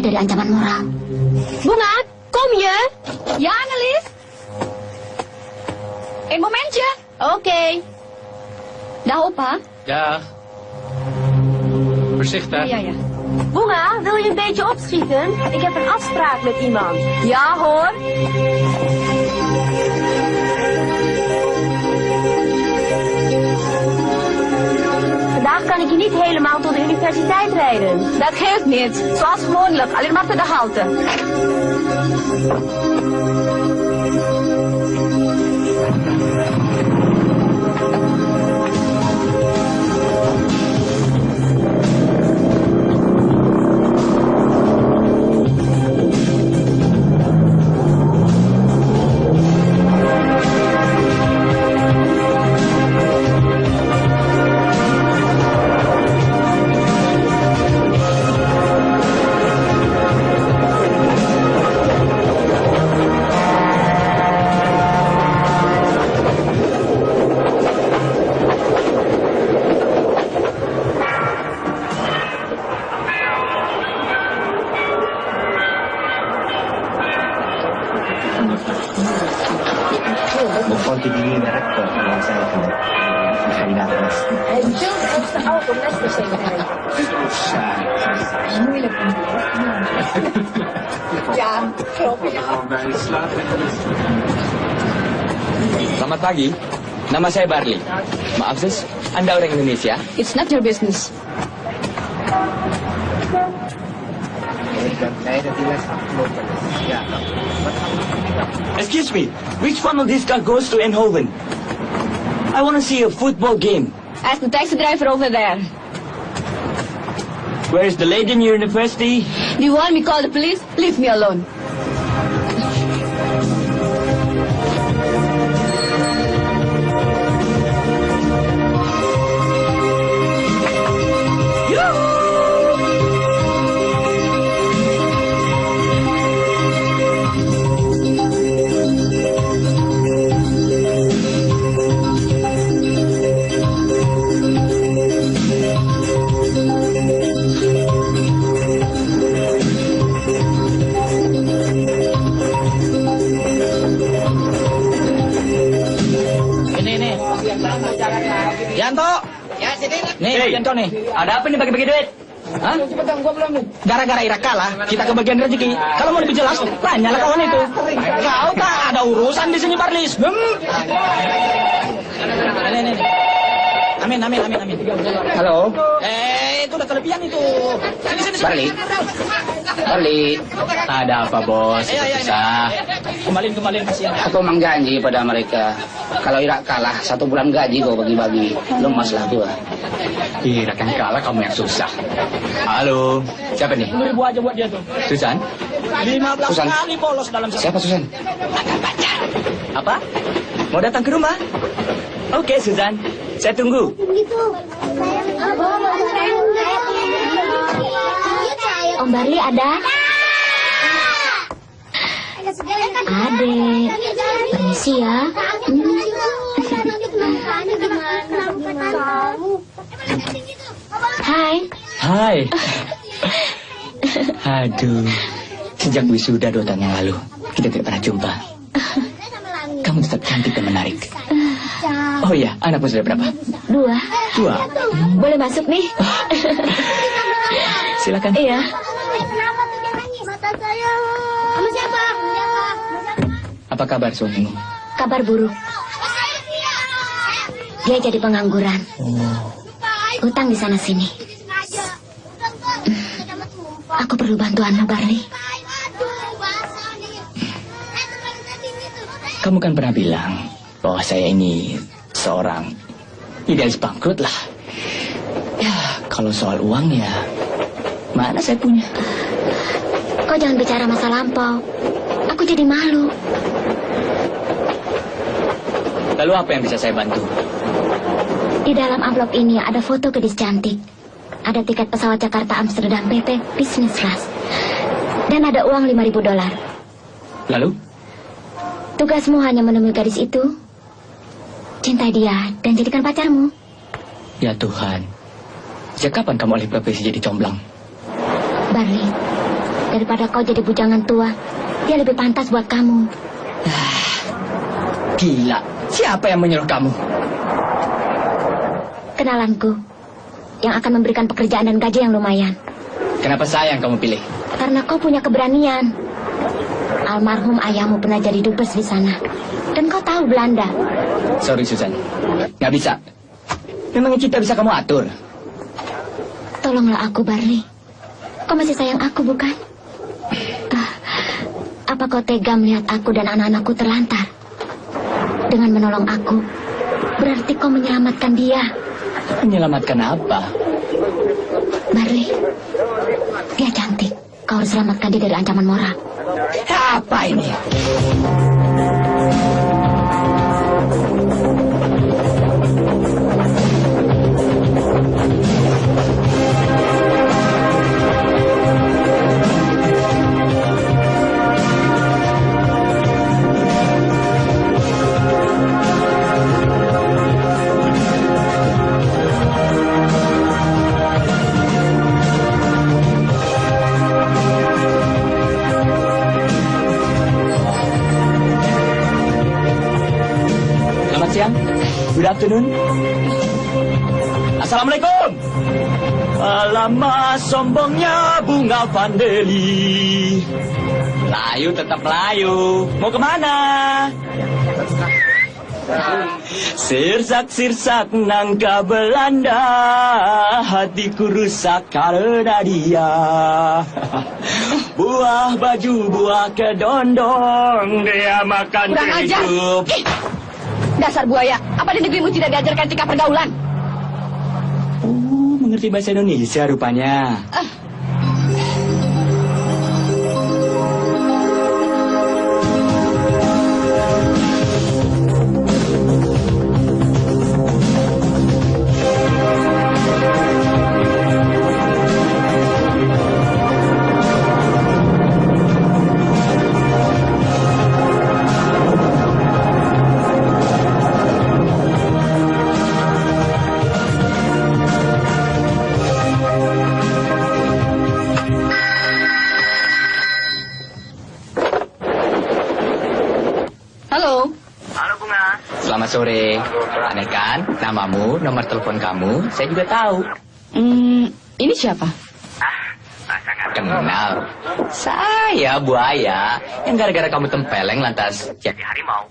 dari ancaman moral. Bunga, kom je? Ja, Annelies? Een momentje. Oké. Dag, opa. Dag. Voorzichtig. Ja, ja. Bunga, wil je een beetje opschieten? Ik heb een afspraak met iemand. Ja, hoor. Vandaag kan ik je niet helemaal tot de universiteit rijden. Dat geeft niet. Zoals gewoonlijk, alleen maar tot de halte. Begon te diri director yang saya kandidaat. Hij durft op de auto les te zeggen. Moeilijk. Ja, klopt. Selamat pagi, nama saya Barli. Maaf sis, Anda orang Indonesia? It's not your business. Excuse me, which one of these car goes to Eindhoven? I want to see a football game. Ask the taxi driver over there. Where is the Leiden University? Do you want me to call the police? Leave me alone. Yanto. Ya, sini. Nih, Yanto nih. Ada apa nih bagi-bagi duit? Hah? Cepetan, gua belum nih. Gara-gara Irak kalah, kita kebagian rezeki. Kalau mau lebih jelas, tanyalah kawan itu. Kau tak ada urusan di sini, Barlis. Nih. Amin. Halo. Itu udah kelebihan itu. Sini. Barli, Ada apa, bos? Bisa. Kembaliin kasihan. aku memang janji pada mereka. Kalau Irak kalah, 1 bulan gaji gua bagi-bagi. Lemas lah gua. Irak yang kalah, kamu yang susah. Halo. Siapa nih? 10.000 aja buat dia tuh. Susan? 15 Susan. kali bolos dalam satu. Siapa Susan? Apa? Mau datang ke rumah? Oke, Susan. Saya tunggu. Om Barli ada? Adek. Permisi ya. Hai. Aduh. Sejak wisuda 2 tahun yang lalu, kita tidak pernah jumpa. Kamu tetap cantik dan menarik. Oh iya, anakmu sudah berapa? 2. 2. Boleh masuk nih? Silakan. Iya. Apa kabar suamimu? Kabar buruk. Dia jadi pengangguran. Hutang di sana sini. Aku perlu bantuanmu, Barli. Kamu kan pernah bilang bahwa saya ini seorang idealis bangkrut lah. Ya, kalau soal uang ya, mana saya punya. Kau jangan bicara masa lampau. Aku jadi malu. Lalu apa yang bisa saya bantu? Di dalam amplop ini ada foto gadis cantik. Ada tiket pesawat Jakarta Amsterdam PP Business Class. Dan ada uang $5.000. Lalu? Tugasmu hanya menemui gadis itu. Cintai dia dan jadikan pacarmu. Ya Tuhan. Sejak kapan kamu alih profesi jadi comblang? Barli, Daripada kau jadi bujangan tua, dia lebih pantas buat kamu. Gila, siapa yang menyuruh kamu? Kenalanku, yang akan memberikan pekerjaan dan gaji yang lumayan. Kenapa saya yang kamu pilih? Karena kau punya keberanian. Almarhum ayahmu pernah jadi dubes di sana. Dan kau tahu Belanda. Sorry Susan, nggak bisa. Memangnya kita bisa kamu atur? Tolonglah aku, Barley. Kau masih sayang aku, bukan? Apa kau tega melihat aku dan anak-anakku terlantar? Dengan menolong aku, berarti kau menyelamatkan dia. Menyelamatkan apa? Barley, dia cantik. Kau harus selamatkan dia dari ancaman moral. Apa ini? Good afternoon. Assalamualaikum. Alamak, sombongnya bunga vandeli. Layu tetap layu. Mau kemana? Sirsak-sirsak nangka Belanda, hatiku rusak karena dia. Buah baju, buah kedondong, dia makan hidup. Dasar buaya, apa di negerimu tidak diajarkan etika pergaulan? Oh, mengerti bahasa Indonesia rupanya. Selamat sore. Aneh kan? Namamu, nomor telepon kamu, saya juga tahu. Ini siapa? Kenal. Saya buaya yang gara-gara kamu tempeleng lantas jadi harimau.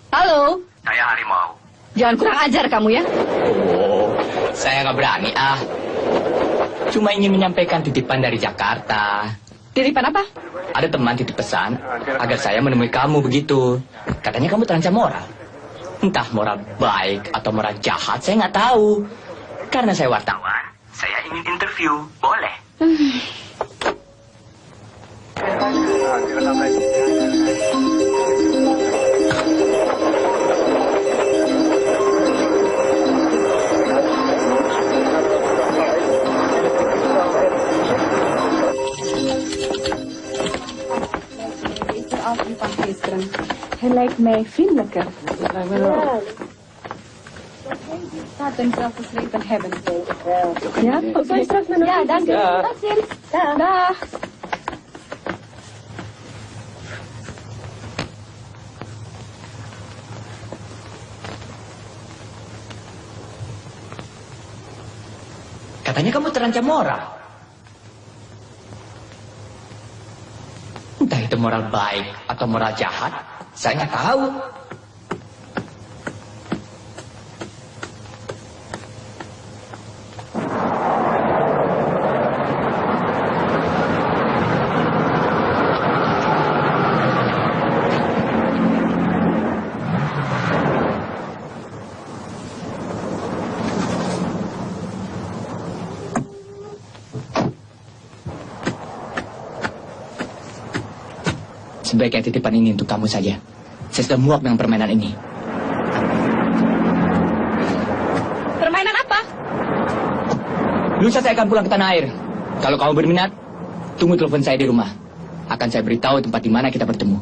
Halo. Saya harimau. Jangan kurang ajar kamu ya. Oh, saya nggak berani Cuma ingin menyampaikan titipan dari Jakarta. Titipan apa? Ada teman titip pesan agar saya menemui kamu begitu. Katanya kamu terancam moral. Entah moral baik atau moral jahat, saya nggak tahu. Karena saya wartawan, saya ingin interview. Boleh? Hij lijkt mij vriendelijker. Gaat hem zelf verslepen hebben. Ja? Oké, straks naar ja, dank u. Dag, Sil. Dag. Katanya kamu terancam moral. Entah itu moral baik atau moral jahat, saya nggak tahu. Sebaiknya titipan ini untuk kamu saja. Saya sudah muak dengan permainan ini. Permainan apa? Lusa saya akan pulang ke tanah air. Kalau kamu berminat, tunggu telepon saya di rumah. Akan saya beritahu tempat di mana kita bertemu.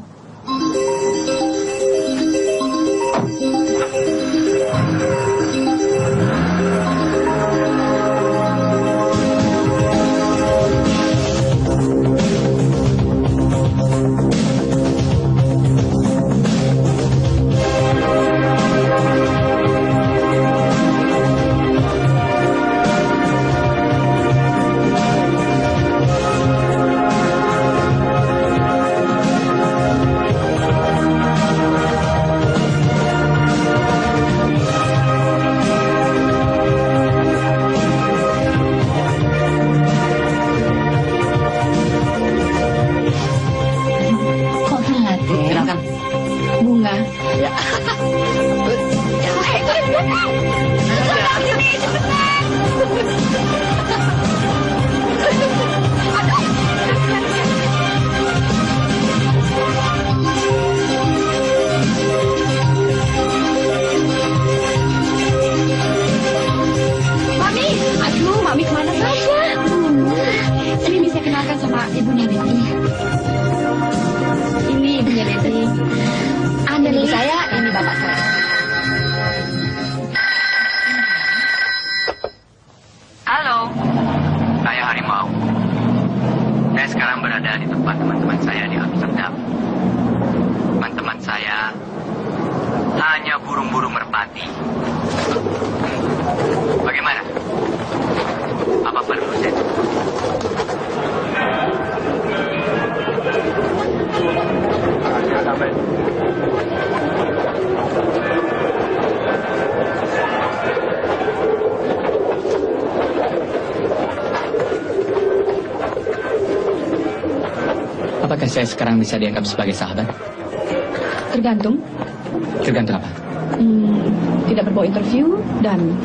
Iya. Ini ibunya Debbie. Anda Ibu nih saya, ini bapak saya. Halo, saya Harimau. Saya sekarang berada di tempat teman-teman saya di Amsterdam. Teman-teman saya hanya burung-burung merpati. Bagaimana? Apa perlu saya? Apakah saya sekarang bisa dianggap sebagai sahabat? Tergantung. Tergantung apa? Tidak berbau interview dan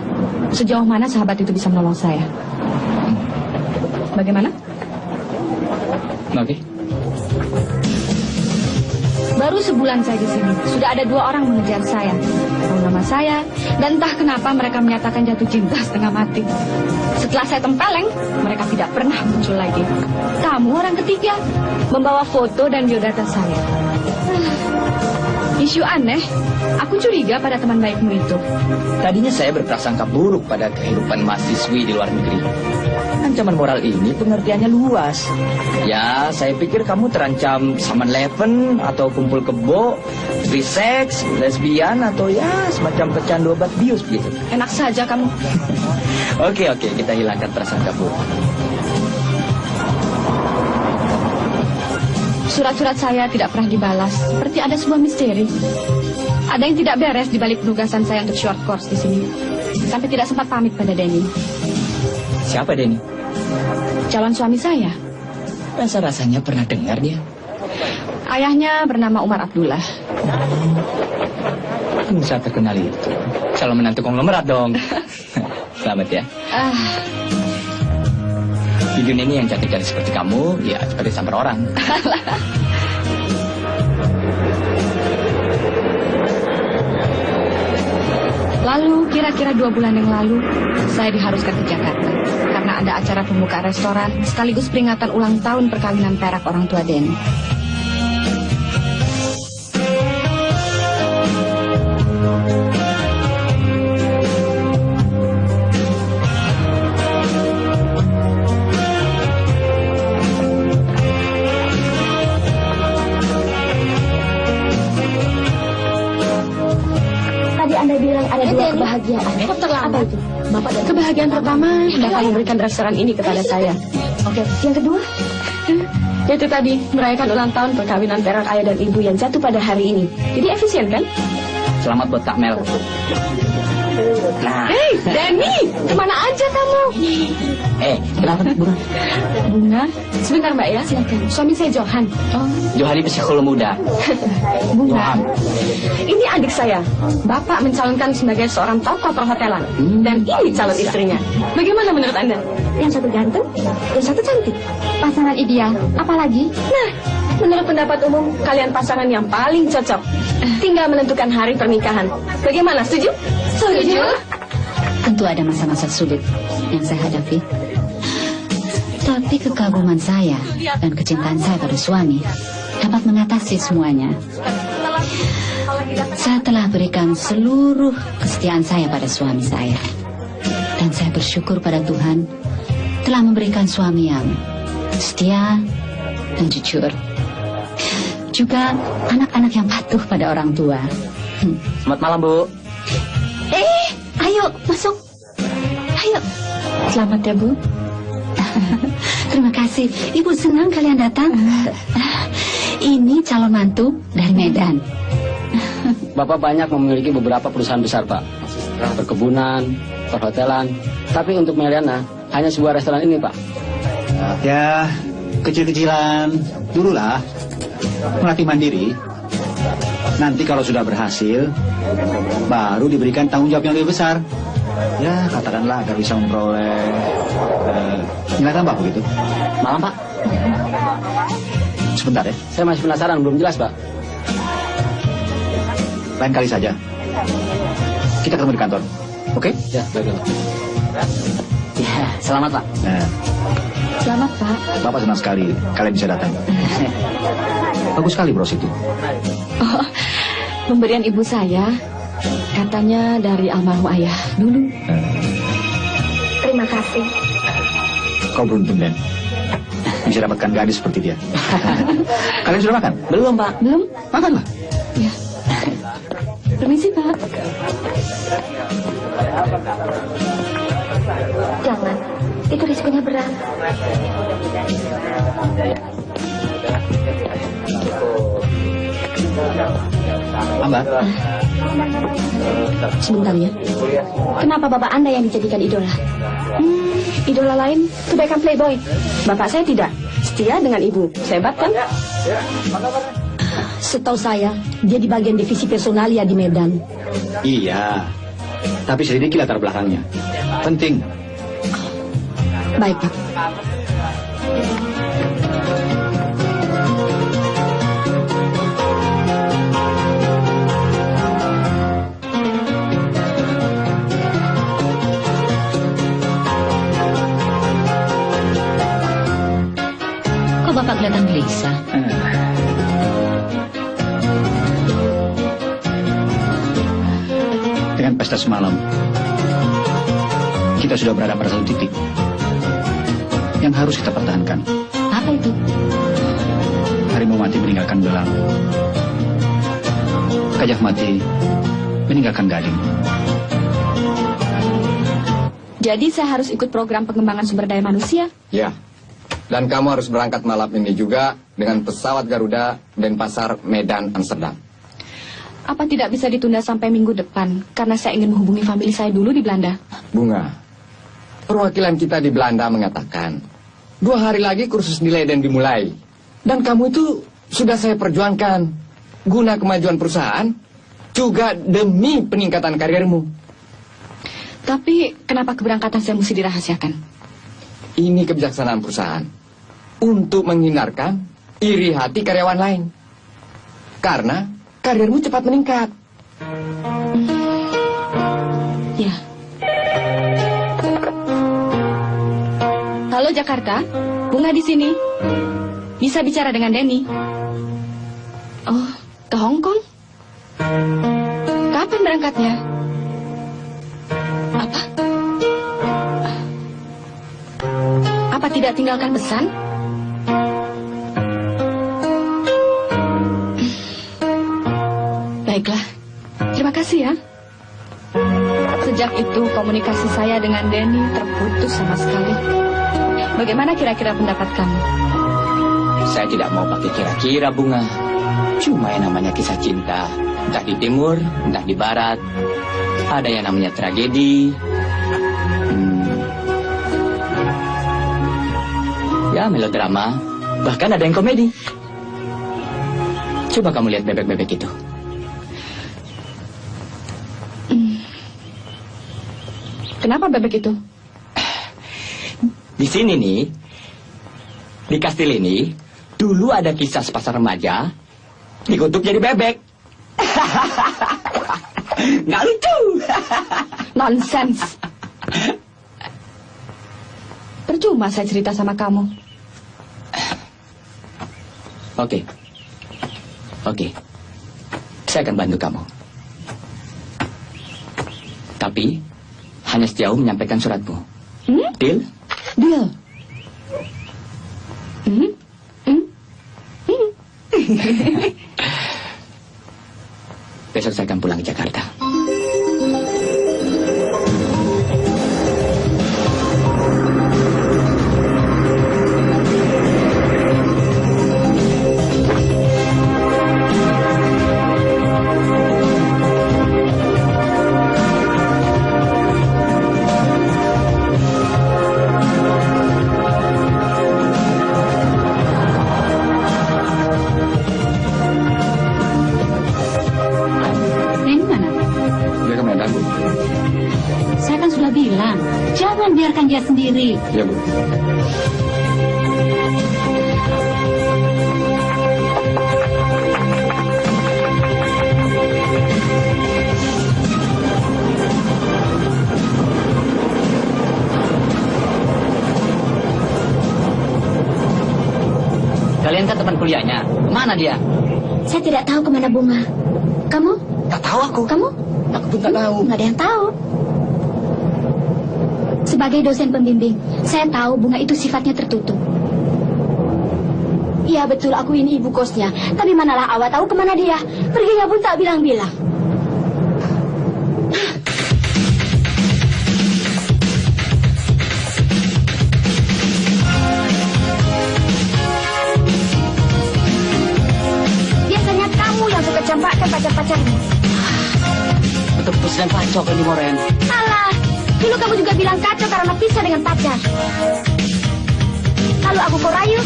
sejauh mana sahabat itu bisa menolong saya. Bagaimana? Oke. Baru sebulan saya di sini, sudah ada 2 orang mengejar saya. Tahu nama saya, dan entah kenapa mereka menyatakan jatuh cinta setengah mati. Setelah saya tempeleng, mereka tidak pernah muncul lagi. Kamu orang ketiga, membawa foto dan biodata saya. Isu aneh, aku curiga pada teman baikmu itu. Tadinya saya berprasangka buruk pada kehidupan mahasiswi di luar negeri. Ancaman moral ini pengertiannya luas. Ya, saya pikir kamu terancam saman leven atau kumpul kebo, free sex, lesbian atau ya semacam pecandu obat bius begitu. Enak saja kamu. Oke, kita hilangkan prasangka buruk. Surat-surat saya tidak pernah dibalas, seperti ada sebuah misteri. Ada yang tidak beres di balik penugasan saya untuk short course di sini. Sampai tidak sempat pamit pada Denny. Siapa Denny? Calon suami saya. Rasa-rasanya pernah dengar dia. Ayahnya bernama Umar Abdullah. Bisa terkenal itu. Calon menantu konglomerat dong. Selamat ya. Di dunia ini yang cantik-cantik seperti kamu, ya seperti samper orang. Lalu kira-kira 2 bulan yang lalu, saya diharuskan ke Jakarta. Karena ada acara pembukaan restoran, sekaligus peringatan ulang tahun perkawinan perak orang tua Denny. Anda bilang ada 2 kebahagiaan. Kok terlambat? Apa itu? Bapak dan kebahagiaan pertama, Bapak memberikan restoran ini kepada saya. Oke, yang kedua? Yaitu tadi, merayakan ulang tahun perkawinan perak ayah dan ibu yang jatuh pada hari ini. Jadi efisien kan? Selamat buat Kak Mel. Nah. Hei, Denny, kemana aja kamu? Kenapa Bunga? Bunga, sebentar Mbak ya, silakan. Suami saya Johan. Johari psikolog muda. Bunga, ini adik saya. Bapak mencalonkan sebagai seorang tokoh perhotelan. Dan ini calon istrinya. Bagaimana menurut Anda? Yang satu ganteng, yang satu cantik. Pasangan ideal, apalagi? Nah, menurut pendapat umum, kalian pasangan yang paling cocok. Tinggal menentukan hari pernikahan. Bagaimana, setuju? Setuju. Tentu ada masa-masa sulit yang saya hadapi. Tapi kekaguman saya dan kecintaan saya pada suami dapat mengatasi semuanya. Saya telah berikan seluruh kesetiaan saya pada suami saya. Dan saya bersyukur pada Tuhan telah memberikan suami yang setia dan jujur. Juga anak-anak yang patuh pada orang tua. Selamat malam, Bu. Ayo, masuk. Ayo. Selamat ya, Bu. Terima kasih. Ibu senang kalian datang. Ini calon mantu dari Medan. Bapak banyak memiliki beberapa perusahaan besar, Pak. Perkebunan, perhotelan. Tapi untuk Meliana, hanya sebuah restoran ini, Pak. Ya, kecil-kecilan dululah. Melatih mandiri. Nanti kalau sudah berhasil, baru diberikan tanggung jawab yang lebih besar. Ya, katakanlah agar bisa memperoleh nilai tambah begitu. Malam, Pak. Sebentar ya, Saya masih penasaran, belum jelas, Pak. lain kali saja. Kita ketemu di kantor. Oke? Ya, baiklah. Ya, Selamat, Pak. Nah, Selamat, Pak. Bapak senang sekali kalian bisa datang. Bagus sekali bros itu. Oh, pemberian ibu saya. Katanya dari almarhum ayah dulu. Terima kasih. Kau beruntung, Den. Bisa dapatkan gadis seperti dia. Kalian sudah makan? Belum, Pak. Belum? Makanlah. Ya. Permisi, Pak. Jangan. Itu risikonya berat. Mbak, Sebentar ya. Kenapa bapak Anda yang dijadikan idola? Idola lain kebaikan playboy. Bapak saya tidak. Setia dengan ibu. Hebat kan? Setahu saya, dia di bagian divisi personalia di Medan. iya. Tapi sedikit latar belakangnya. Penting. Baik, Pak. Kok Bapak kelihatan gelisah? Dengan pesta semalam, kita sudah berada pada satu titik yang harus kita pertahankan. Apa itu? Harimau mati meninggalkan belang. Gajah mati meninggalkan gading. Jadi saya harus ikut program pengembangan sumber daya manusia? Ya. Dan kamu harus berangkat malam ini juga dengan pesawat Garuda Denpasar Medan Amsterdam. Apa tidak bisa ditunda sampai minggu depan? Karena saya ingin menghubungi famili saya dulu di Belanda. Bunga, perwakilan kita di Belanda mengatakan 2 hari lagi kursus di Leiden dimulai. Dan kamu itu sudah saya perjuangkan guna kemajuan perusahaan, juga demi peningkatan karirmu. Tapi kenapa keberangkatan saya mesti dirahasiakan? Ini kebijaksanaan perusahaan untuk menghindarkan iri hati karyawan lain. Karena karirmu cepat meningkat. Ya. Halo Jakarta, Bunga di sini. Bisa bicara dengan Denny? Oh, ke Hong Kong? Kapan berangkatnya? Apa? Apa tidak tinggalkan pesan? Baiklah, terima kasih ya. Sejak itu komunikasi saya dengan Denny terputus sama sekali. Bagaimana kira-kira pendapat kamu? Saya tidak mau pakai kira-kira, Bunga. Cuma yang namanya kisah cinta. Entah di timur, entah di barat. Ada yang namanya tragedi. Ya, melodrama. Bahkan ada yang komedi. Coba kamu lihat bebek-bebek itu. Kenapa bebek itu? Di sini nih, di kastil ini, dulu ada kisah sepasang remaja dikutuk jadi bebek. Nggak lucu. Nonsens. Percuma saya cerita sama kamu. Oke. Saya akan bantu kamu. Tapi hanya sejauh menyampaikan suratmu. Deal? Deal. Besok saya akan pulang ke Jakarta. Jangan biarkan dia sendiri. Ya, Bu. Moren kan teman kuliahnya. Mana dia? Saya tidak tahu kemana Bunga. Kamu? Tak tahu aku. Kamu? Aku pun tak tahu. Nggak ada yang tahu. Sebagai dosen pembimbing, saya tahu Bunga itu sifatnya tertutup. Iya betul, aku ini ibu kosnya. Tapi manalah awak tahu kemana dia. Perginya pun tak bilang-bilang. Biasanya kamu yang suka campakkan pacar-pacarmu. Betul-betul sedang kacau kan di Moren. Alah, dulu kamu juga bilang kacau karena pisah dengan pacar. Lalu aku kau rayu.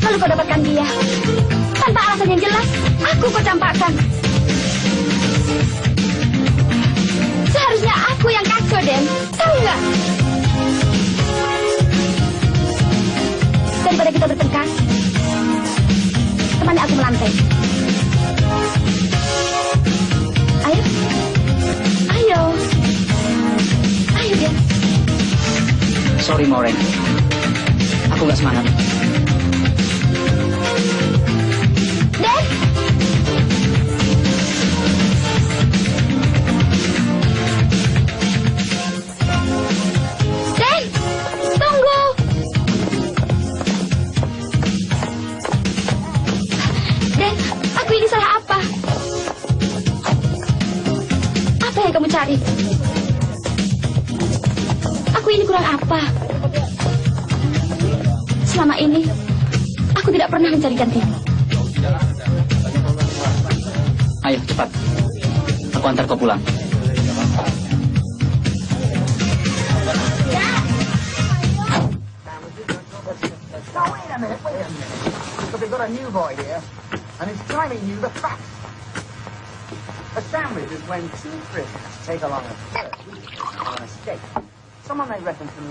Lalu kau dapatkan dia. Tanpa alasan yang jelas, aku kau campakkan. Seharusnya aku yang kacau, Den. Tahu nggak? Daripada kita bertengkar, temani aku melantai. Ayo. Ayo. Ayo, Den. Sorry Moren. Aku nggak semangat. Den. Den, tunggu. Den, aku ini salah apa? Apa yang kamu cari? Aku ini kurang apa? Selama ini, aku tidak pernah mencari gantimu. Ayo cepat. Aku antar kau pulang.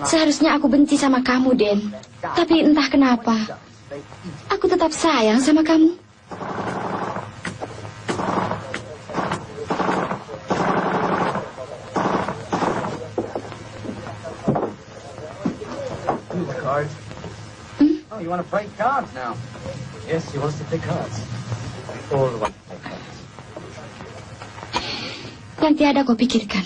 Seharusnya aku benci sama kamu, Den. Tapi entah kenapa, aku tetap sayang sama kamu. Oh, you want to play cards now? Yes, he wants to play cards. All the way to play cards. Yang tiada kau pikirkan.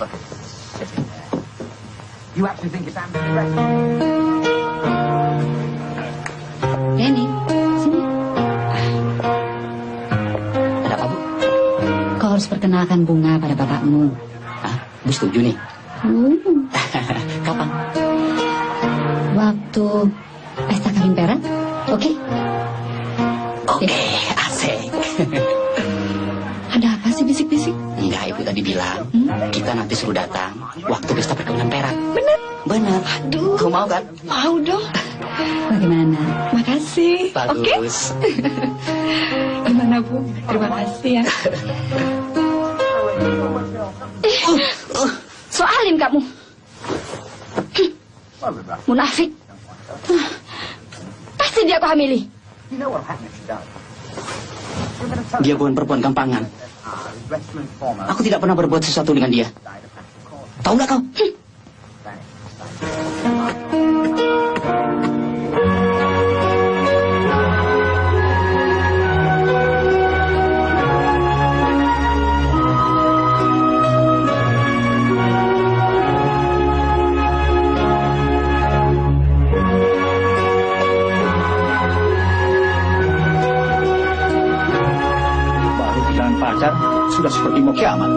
Look at it sitting there. You actually think it's ambidextrous? Denny, sini. Ada apa, Bu? Kau harus perkenalkan Bunga pada bapakmu. Hah? Bu setuju nih. Kapan? Waktu pesta kawin Pera. Oke? Oke, asik. Ada apa sih bisik-bisik? Enggak, Ibu tadi bilang kita nanti suruh datang waktu pesta perkawinan perak. Bener? Bener. Aduh. Kau mau kan? Mau dong. Bagaimana? Makasih. Bagus. Gimana, Bu? Terima kasih ya. So alim kamu. Munafik. Pasti dia kau hamili. Dia bukan perempuan gampangan. Aku tidak pernah berbuat sesuatu dengan dia. Tahu nggak kau? Baru kehilangan pacar, sudah seperti mau kiamat.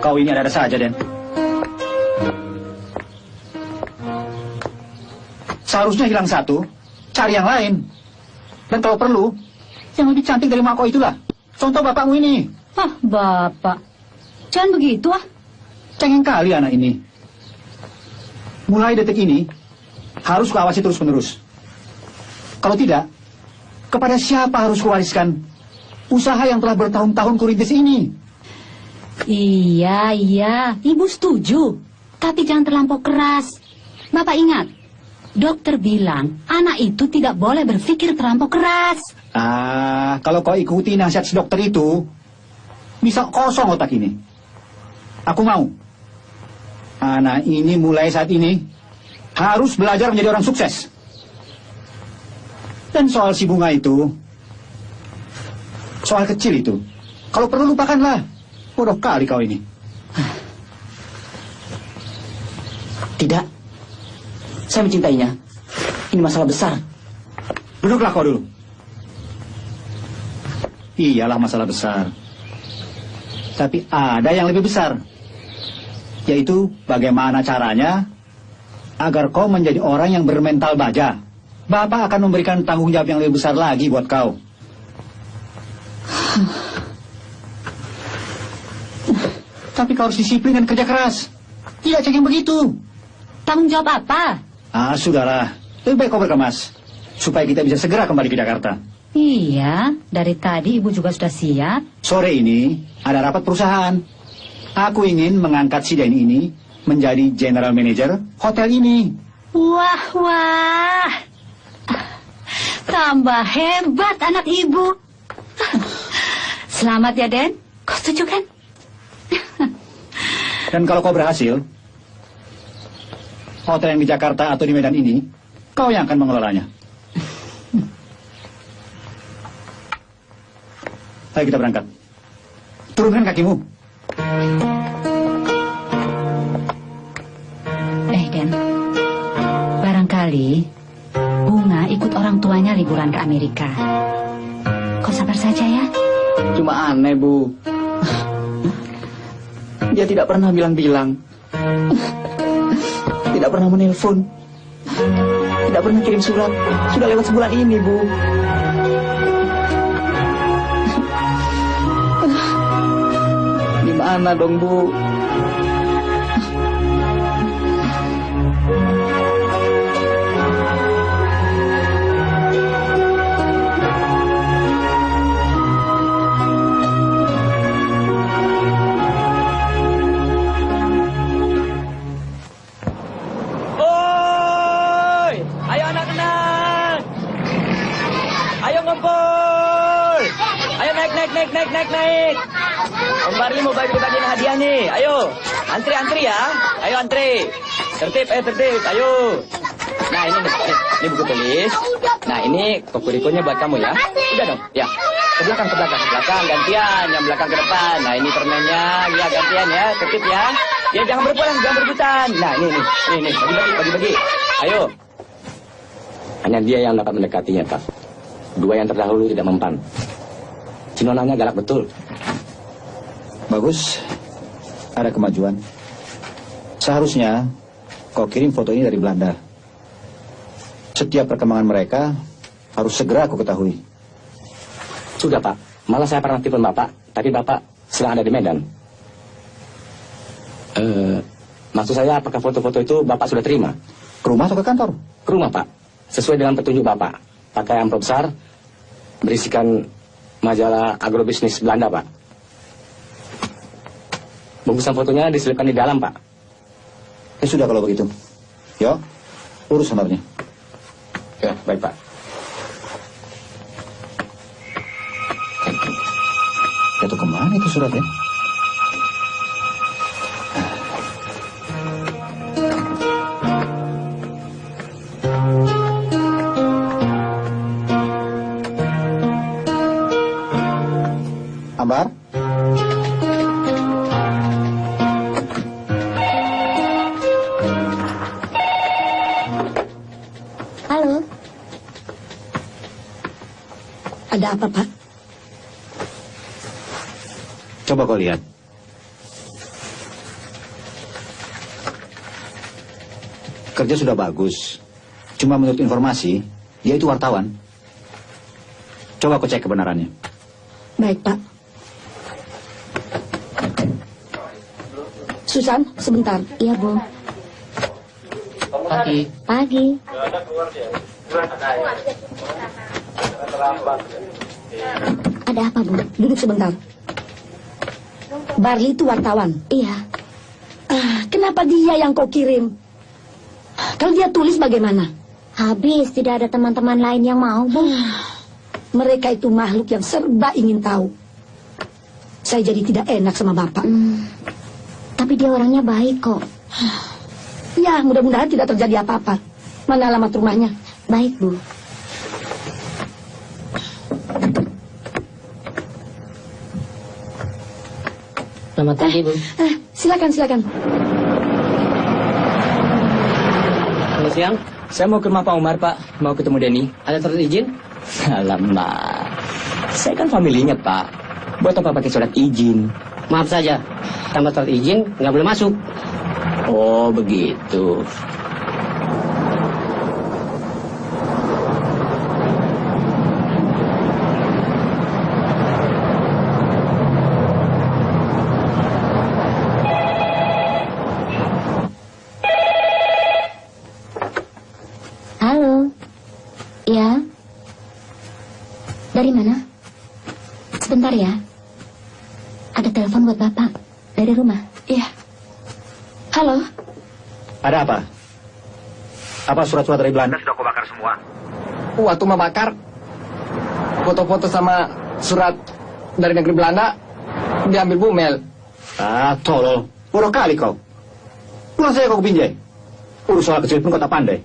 Kau ini ada saja, Den. Seharusnya hilang satu, cari yang lain. Dan kalau perlu, yang lebih cantik dari mak kau itulah. Contoh bapakmu ini. Ah, Bapak. Jangan begitu ah. Cengeng kali anak ini. Mulai detik ini, harus kuawasi terus-menerus. Kalau tidak, kepada siapa harus kuwariskan usaha yang telah bertahun-tahun kurintis ini? Iya, Ibu setuju. Tapi jangan terlampau keras. Bapak ingat, Dokter bilang anak itu tidak boleh berpikir terlampau keras. Kalau kau ikuti nasihat si dokter itu, bisa kosong otak ini. Aku mau. Anak ini mulai saat ini harus belajar menjadi orang sukses. Dan soal si bunga itu, soal kecil itu, kalau perlu lupakanlah. Bodoh kali kau ini. Tidak. Saya mencintainya. Ini masalah besar. Duduklah kau dulu. Iyalah masalah besar. Tapi ada yang lebih besar. Yaitu bagaimana caranya agar kau menjadi orang yang bermental baja. Bapak akan memberikan tanggung jawab yang lebih besar lagi buat kau. Tapi kau harus disiplin dan kerja keras. Tidak cengeng begitu. Tanggung jawab apa? Sudahlah. Lebih baik kau berkemas. Supaya kita bisa segera kembali ke Jakarta. Iya, dari tadi ibu juga sudah siap. Sore ini ada rapat perusahaan. Aku ingin mengangkat si Denny ini menjadi general manager hotel ini. Wah. Tambah hebat anak ibu. Selamat ya, Den. Kau setuju kan? Dan kalau kau berhasil, hotel yang di Jakarta atau di Medan ini, kau yang akan mengelolanya. Ayo kita berangkat. Turunkan kakimu. Den, barangkali Bunga ikut orang tuanya liburan ke Amerika. Kau sabar saja ya. Cuma aneh, Bu. Dia tidak pernah bilang-bilang. Tidak pernah menelpon. Tidak pernah kirim surat. Sudah lewat sebulan ini, Bu. Gimana dong, Bu? Naik. Om Barli mau bagi-bagiin hadiah nih. Ayo, antri ya. Ayo antri. Tertib, ayo. Nah ini buku tulis. Nah ini kokurikonya buat kamu ya. Udah dong, ya. Ke belakang. Gantian. Yang belakang ke depan. Nah ini permennya, ya gantian ya. Tertib ya. Ya jangan berpulang, jangan berebutan. Nah ini. Bagi-bagi. Ayo. Hanya dia yang dapat mendekatinya, Pak. Dua yang terdahulu tidak mempan. Cinonanya galak betul. Bagus. Ada kemajuan. Seharusnya kau kirim foto ini dari Belanda. Setiap perkembangan mereka harus segera aku ketahui. Sudah, Pak. Malah saya pernah telepon Bapak, tapi Bapak sedang ada di Medan. Maksud saya apakah foto-foto itu Bapak sudah terima? Ke rumah atau ke kantor? Ke rumah, Pak. Sesuai dengan petunjuk Bapak. Pakai amplop besar, berisikan majalah agrobisnis Belanda, Pak. Bungkusan fotonya diselipkan di dalam, Pak. Ya sudah kalau begitu. Yo, urus kamarnya. Ya, baik, Pak. Jatuh kemana itu suratnya? Ambar? Halo. Ada apa, Pak? Coba kau lihat. Kerja sudah bagus. Cuma menurut informasi, dia itu wartawan. Coba kau cek kebenarannya. Baik, Pak. Susan, sebentar. Iya, Bu. Pagi. Ada apa, Bu? Duduk sebentar. Barli itu wartawan. Iya. Kenapa dia yang kau kirim? Kalau dia tulis bagaimana? Habis tidak ada teman-teman lain yang mau, Bu. Mereka itu makhluk yang serba ingin tahu. Saya jadi tidak enak sama Bapak. Tapi dia orangnya baik kok. Ya, mudah-mudahan tidak terjadi apa-apa. Mana alamat rumahnya? Baik, Bu. Selamat pagi, Bu. Silakan. Selamat siang. Saya mau ke rumah Pak Umar, Pak. Mau ketemu Denny. Ada surat izin? Alamak. Saya kan familinya, Pak. Buat apa pakai surat izin? Maaf saja, tanpa surat izin nggak boleh masuk. Oh, begitu. Halo. Ya. Dari mana? Sebentar ya. Ada telepon buat Bapak. Dari rumah. Iya. Halo. Ada apa? Apa surat-surat dari Belanda sudah kau bakar semua? Waktu membakar, foto-foto sama surat dari negeri Belanda diambil Bu Mel. Ah, tolol. Bodoh kali kau. Pulang saya kau ke Binjai. Urus soal kecil pun kau tak pandai.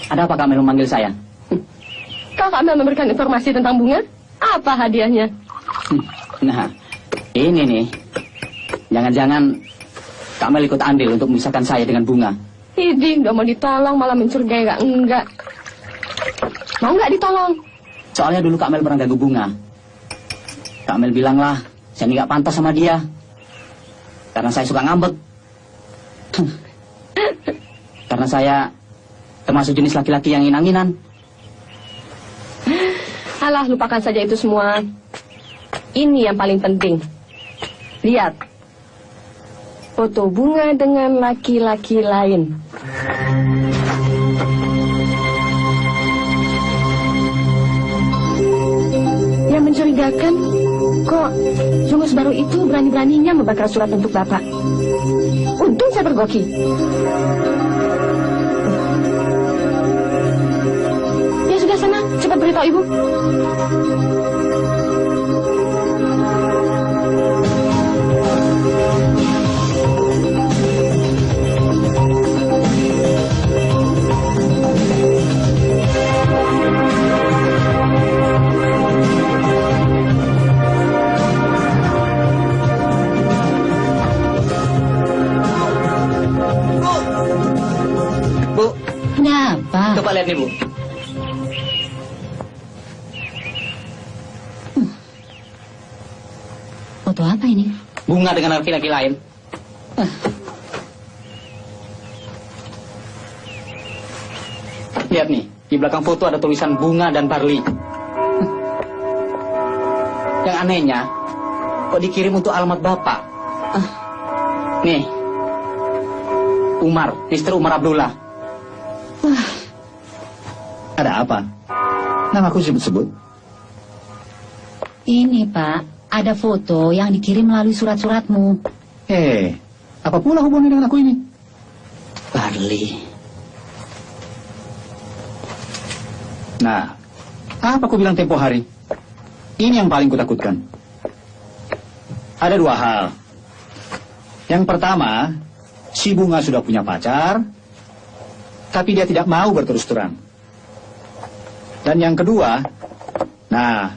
Ada apa Kamel memanggil saya? Kau Kamel memberikan informasi tentang bunga? Apa hadiahnya? Nah, ini nih. Jangan-jangan Kamel ikut andil untuk memisahkan saya dengan bunga. Idi, nggak mau ditolong malah mencurigai enggak. Mau nggak ditolong? Soalnya dulu Kamel pernah ganggu bunga. Kamel bilanglah, saya nggak pantas sama dia. Karena saya suka ngambek. Karena saya termasuk jenis laki-laki yang inang-inang. Alah, lupakan saja itu semua. Ini yang paling penting. Lihat. Foto bunga dengan laki-laki lain. Yang mencurigakan, kok Jungus baru itu berani-beraninya membakar surat untuk Bapak. Untung saya bergoki. Ya sudah sana, cepat beritahu Ibu. Bu, Kenapa? coba lihat nih, Bu. Foto apa ini? Bunga dengan laki-laki lain. Lihat nih, di belakang foto ada tulisan bunga dan barley. Yang anehnya, kok dikirim untuk alamat Bapak? Nih, Umar, Mr. Umar Abdullah. Ada apa? Namaku disebut-sebut. Ini, Pak. Ada foto yang dikirim melalui surat-suratmu. Apa pula hubungannya dengan aku ini? Barley. Nah, apa aku bilang tempo hari? Ini yang paling kutakutkan. Ada dua hal. Yang pertama, si Bunga sudah punya pacar, tapi dia tidak mau berterus terang. Dan yang kedua, nah,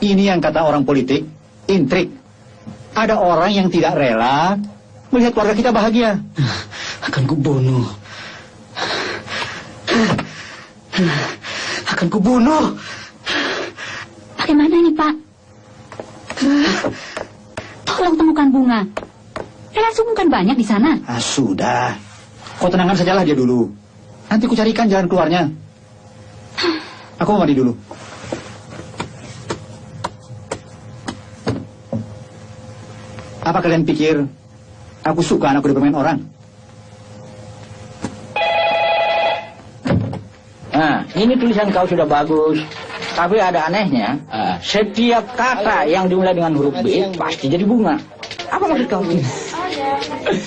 ini yang kata orang politik, intrik. Ada orang yang tidak rela melihat keluarga kita bahagia. Akan kubunuh. Akan kubunuh. Bagaimana ini, Pak? Tolong temukan Bunga. Relasu bukan banyak di sana. Sudah. Kau tenangkan sajalah dia dulu. Nanti ku carikan jalan keluarnya. Aku mau mandi dulu. Apa kalian pikir aku suka anakku dipermain orang? Nah, ini tulisan kau sudah bagus. Tapi ada anehnya, setiap kata yang dimulai dengan huruf B pasti jadi bunga. Apa maksud kau?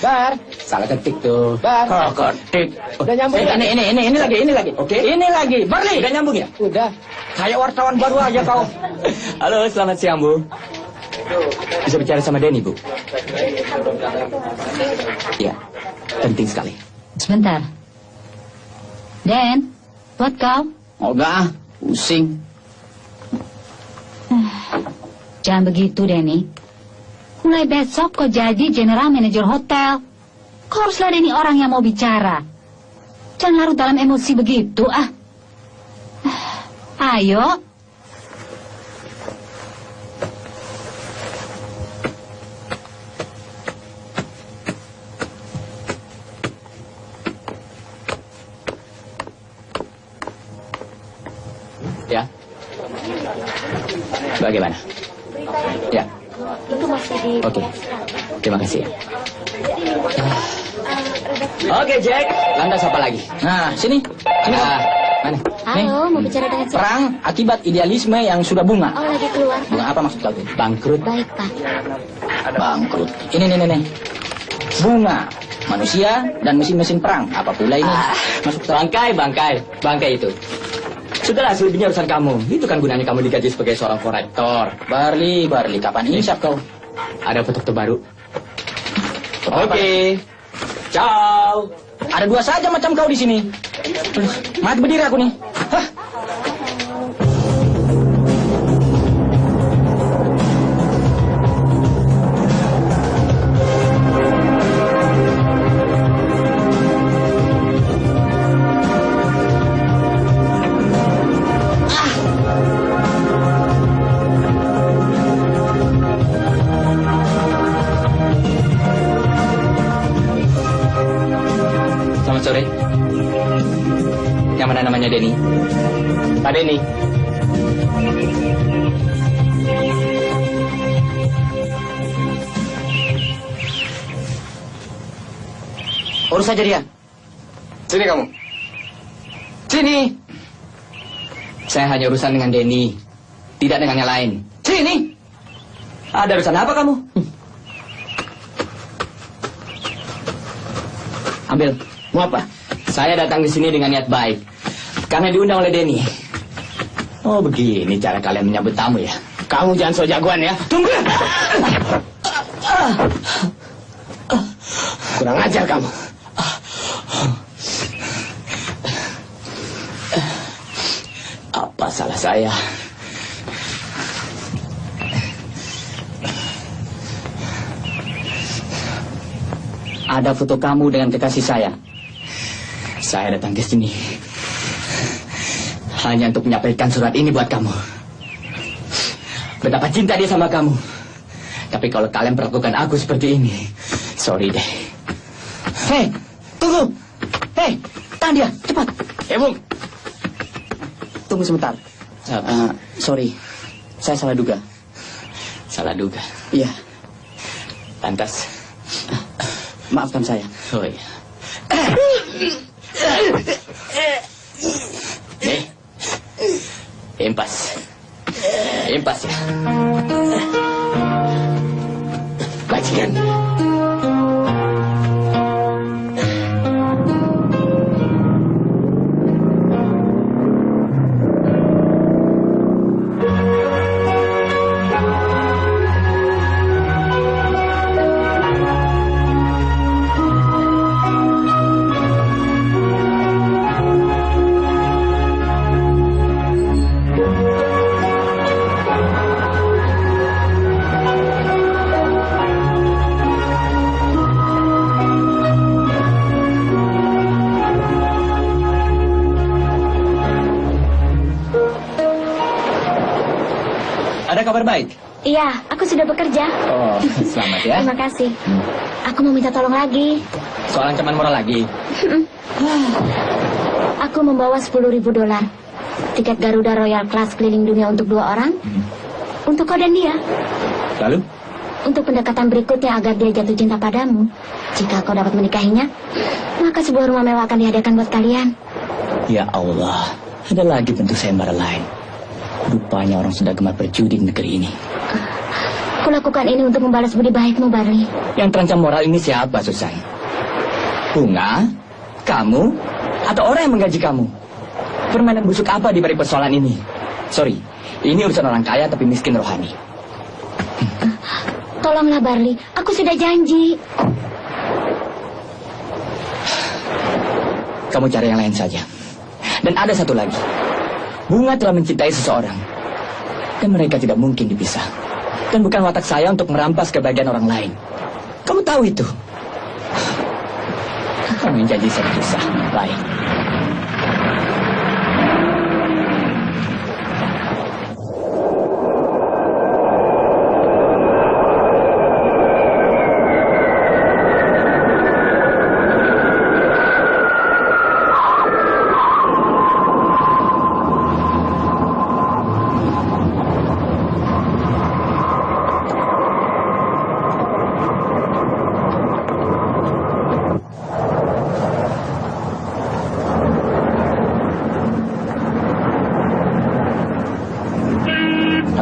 Bar, salah ketik tuh. Bar, ketik. Udah nyambung. Ini lagi. Oke. Ini lagi. Barli. Udah nyambung ya? Udah. Kayak wartawan baru aja kau. Halo, selamat siang, Bu. Bisa bicara sama Denny, Bu? Ya, penting sekali. Sebentar. Den, buat kau. Enggak, pusing. Jangan begitu, Denny. Mulai besok kau jadi general manager hotel. Kau harus ladeni orang yang mau bicara. Jangan larut dalam emosi begitu, ah. Ayo. Ya. Bagaimana? Ya. Itu masih di... Oke. Terima kasih. Oke, Jack. Lantas apa lagi? Nah, sini. Mana? Halo, mau bicara dengan siapa? Perang akibat idealisme yang sudah bunga. Oh, lagi keluar. Bunga apa maksud kau? Bangkrut. Baik, Pak. Bangkrut. Ini. Bunga manusia dan mesin-mesin perang. Apa pula ini? Masuk bangkai itu. Sudahlah, selebihnya urusan kamu. Itu kan gunanya kamu digaji sebagai seorang korektor. Barli, kapan insaf kau? Ada foto baru. Oke. Ciao. Ada dua saja macam kau di sini. Mati berdiri aku nih. Hah? Selamat sore. Yang mana namanya Denny? Pak Denny. Urus saja dia. Sini kamu. Sini. Saya hanya urusan dengan Denny, tidak dengan yang lain. Sini. Ada urusan apa kamu? Ambil. Mau apa? Saya datang di sini dengan niat baik, karena diundang oleh Denny. Oh, begini cara kalian menyambut tamu ya? Kamu jangan so jagoan ya. Tunggu. Kurang ajar kamu. Apa salah saya? Ada foto kamu dengan kekasih saya. Saya datang ke sini hanya untuk menyampaikan surat ini buat kamu. Betapa cinta dia sama kamu. Tapi kalau kalian perlakukan aku seperti ini, sorry deh. Hei, tunggu. Hei, tahan dia, cepat. Bung. Tunggu sebentar. Sorry, saya salah duga. Salah duga? Iya. Lantas? Maafkan saya. Oh iya. Nih, impas ya. Bajingan. Ada kabar baik? Iya, aku sudah bekerja. Oh, selamat ya. Terima kasih. Aku mau minta tolong lagi. Soal ancaman moral lagi? Aku membawa $10.000. Tiket Garuda Royal Class keliling dunia untuk 2 orang. Untuk kau dan dia. Lalu? Untuk pendekatan berikutnya agar dia jatuh cinta padamu. Jika kau dapat menikahinya, maka sebuah rumah mewah akan dihadiahkan buat kalian. Ya Allah, Ada lagi bentuk sayembara lain. Rupanya orang sudah gemar berjudi di negeri ini. Kulakukan ini untuk membalas budi baikmu, Barli. Yang terancam moral ini siapa, Susan? Bunga? Kamu? Atau orang yang menggaji kamu? Permainan busuk apa di balik persoalan ini? Sorry, ini urusan orang kaya tapi miskin rohani. Tolonglah, Barli. Aku sudah janji. Kamu cari yang lain saja. Dan ada satu lagi. Bunga telah mencintai seseorang. Dan mereka tidak mungkin dipisah. Dan bukan watak saya untuk merampas kebahagiaan orang lain. Kamu tahu itu. Kamu yang janji saya pisah. Baik.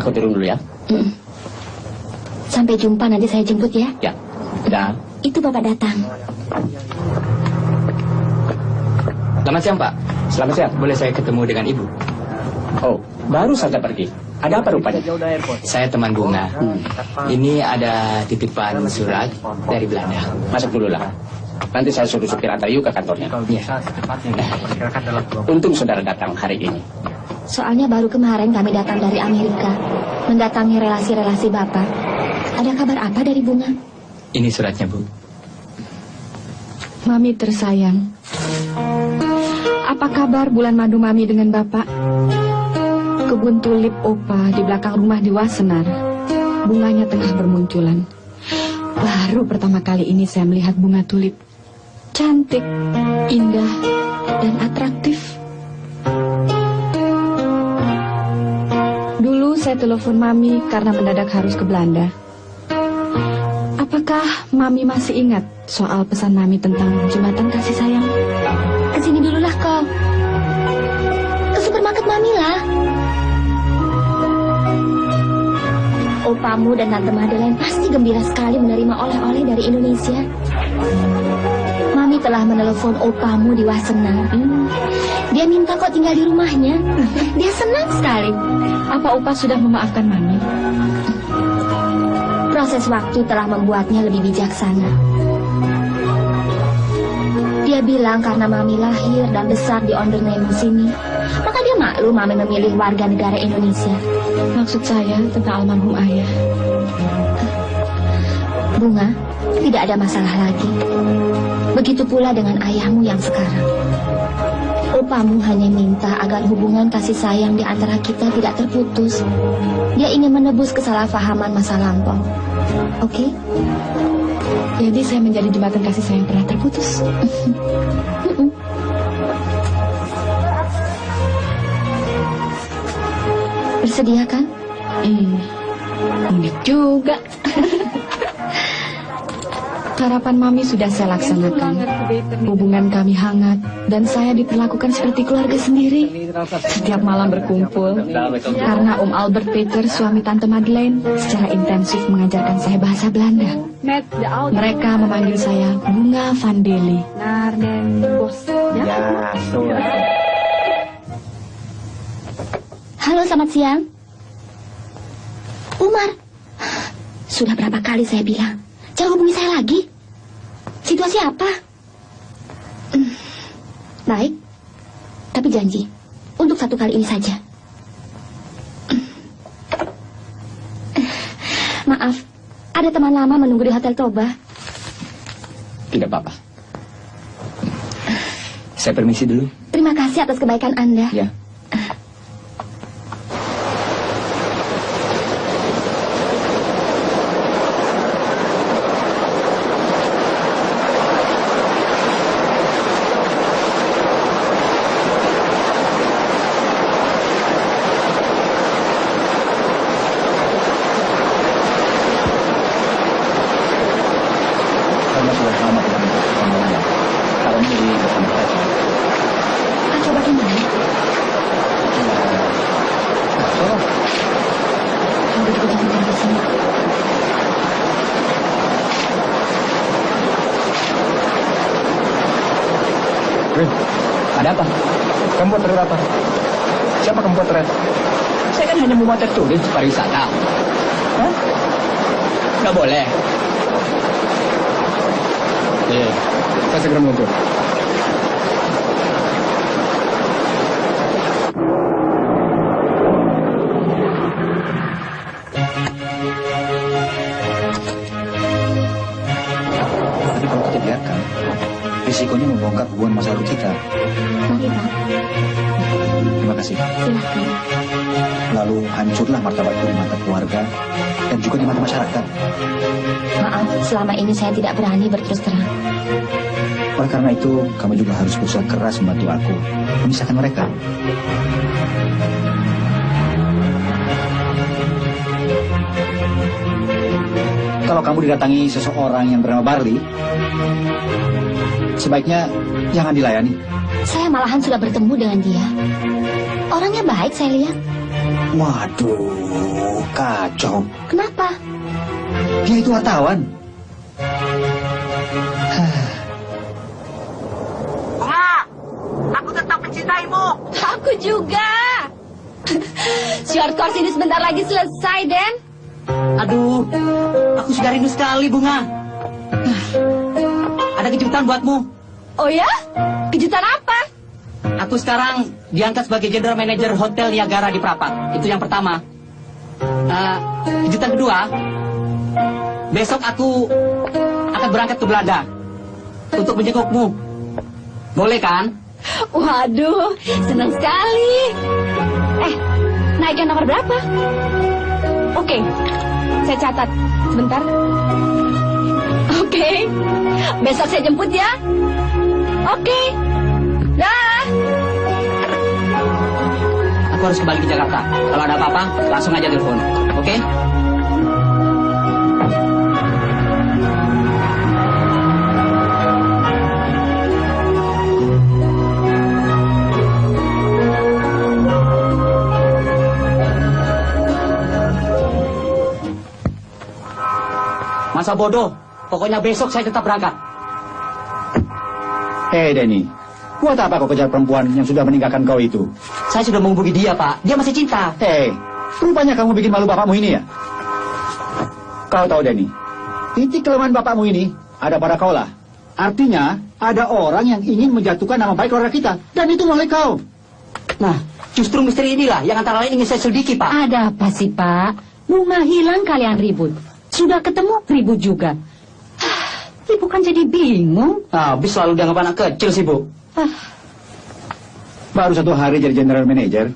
Aku turun dulu ya. Sampai jumpa, nanti saya jemput ya. Ya. Dah. Itu Bapak datang. Selamat siang, Pak. Selamat siang. Boleh saya ketemu dengan Ibu? Oh, baru saja pergi. Ada apa rupanya? Saya teman Bunga. Ini ada titipan surat dari Belanda. Masuk dulu lah. Nanti saya suruh supir antar Yu ke kantornya. Iya. Untung saudara datang hari ini. Soalnya baru kemarin kami datang dari Amerika, mendatangi relasi-relasi Bapak. Ada kabar apa dari Bunga? Ini suratnya, Bu. Mami tersayang, apa kabar bulan madu Mami dengan Bapak? Kebun tulip Opa di belakang rumah di Wassenaar. Bunganya tengah bermunculan. Baru pertama kali ini saya melihat bunga tulip. Cantik, indah, dan atraktif. Dulu saya telepon Mami karena mendadak harus ke Belanda. Apakah Mami masih ingat soal pesan Mami tentang jembatan kasih sayang? Kesini dululah kau. Ke supermarket Mami lah. Opamu dan Tante Madeleine pasti gembira sekali menerima oleh-oleh dari Indonesia. Mami telah menelepon opamu di Wassenaar. Dia minta kau tinggal di rumahnya. Dia senang sekali. Apa Opa sudah memaafkan Mami? Proses waktu telah membuatnya lebih bijaksana. Dia bilang karena Mami lahir dan besar di Ondernemen sini, maka dia maklum Mami memilih warga negara Indonesia. Maksud saya tentang almarhum ayah. Bunga, tidak ada masalah lagi. Begitu pula dengan ayahmu yang sekarang. Opamu hanya minta agar hubungan kasih sayang di antara kita tidak terputus. Dia ingin menebus kesalahpahaman masa lampau. Oke? Jadi saya menjadi jembatan kasih sayang pernah terputus. Bersedia kan? Unik juga. Harapan Mami sudah saya laksanakan. Hubungan kami hangat dan saya diperlakukan seperti keluarga sendiri. Setiap malam berkumpul karena Om Albert Peter, suami Tante Madeleine, secara intensif mengajarkan saya bahasa Belanda. Mereka memanggil saya Bunga van Deli. Halo, selamat siang. Umar. Sudah berapa kali saya bilang, jangan hubungi saya lagi. Situasi apa? Baik, tapi janji untuk satu kali ini saja. Maaf, ada teman lama menunggu di Hotel Toba. Tidak apa-apa. Saya permisi dulu. Terima kasih atas kebaikan Anda. Ya. Coba gimana? Ada apa? Kamu potret apa? Siapa kamu potret? Saya kan hanya memotret turis pariwisata. Hah? Nggak boleh. Iya, saya segera meluncur. Tapi kalau kita biarkan, risikonya membongkar hubungan masa lalu kita. Mari, Pak. Terima kasih. Silahkan. Lalu hancurlah martabatku di mata keluarga dan juga di mata masyarakat. Maaf, selama ini saya tidak berani berterus terang. Oleh karena itu, kamu juga harus berusaha keras membantu aku memisahkan mereka. Kalau kamu didatangi seseorang yang bernama Barley, sebaiknya jangan dilayani. Saya malahan sudah bertemu dengan dia. Orangnya baik, saya lihat. Waduh, kacau. Kenapa? Dia itu wartawan. Bunga, aku tetap mencintaimu. Aku juga. Short course ini sebentar lagi selesai, Den. Aduh, aku sudah rindu sekali, Bunga. Ada kejutan buatmu. Oh ya? Kejutan apa? Aku sekarang diangkat sebagai General Manager Hotel Niagara di Prapat. Itu yang pertama. Kejutan kedua, besok aku akan berangkat ke Belanda untuk menjengukmu. Boleh kan? Waduh, senang sekali. Naik yang nomor berapa? Oke, saya catat. Sebentar. Oke, besok saya jemput ya. Oke, dah. Aku harus kembali ke Jakarta. Kalau ada apa-apa, langsung aja telepon. Oke? Masa bodoh. Pokoknya besok saya tetap berangkat. Hei Denny, buat apa kau kejar perempuan yang sudah meninggalkan kau itu? Saya sudah menghubungi dia, Pak. Dia masih cinta. Hei, rupanya kamu bikin malu bapakmu ini ya? Kau tahu Denny, titik kelemahan bapakmu ini ada pada kau lah. Artinya, ada orang yang ingin menjatuhkan nama baik keluarga kita. Dan itu melalui kau. Nah, justru misteri inilah yang antara lain ingin saya selidiki, Pak. Ada apa sih, Pak? Bunga hilang kalian ribut. Sudah ketemu ribut juga. Ibu kan jadi bingung. Habis selalu dianggap anak kecil sih, Bu. Baru 1 hari jadi general manager,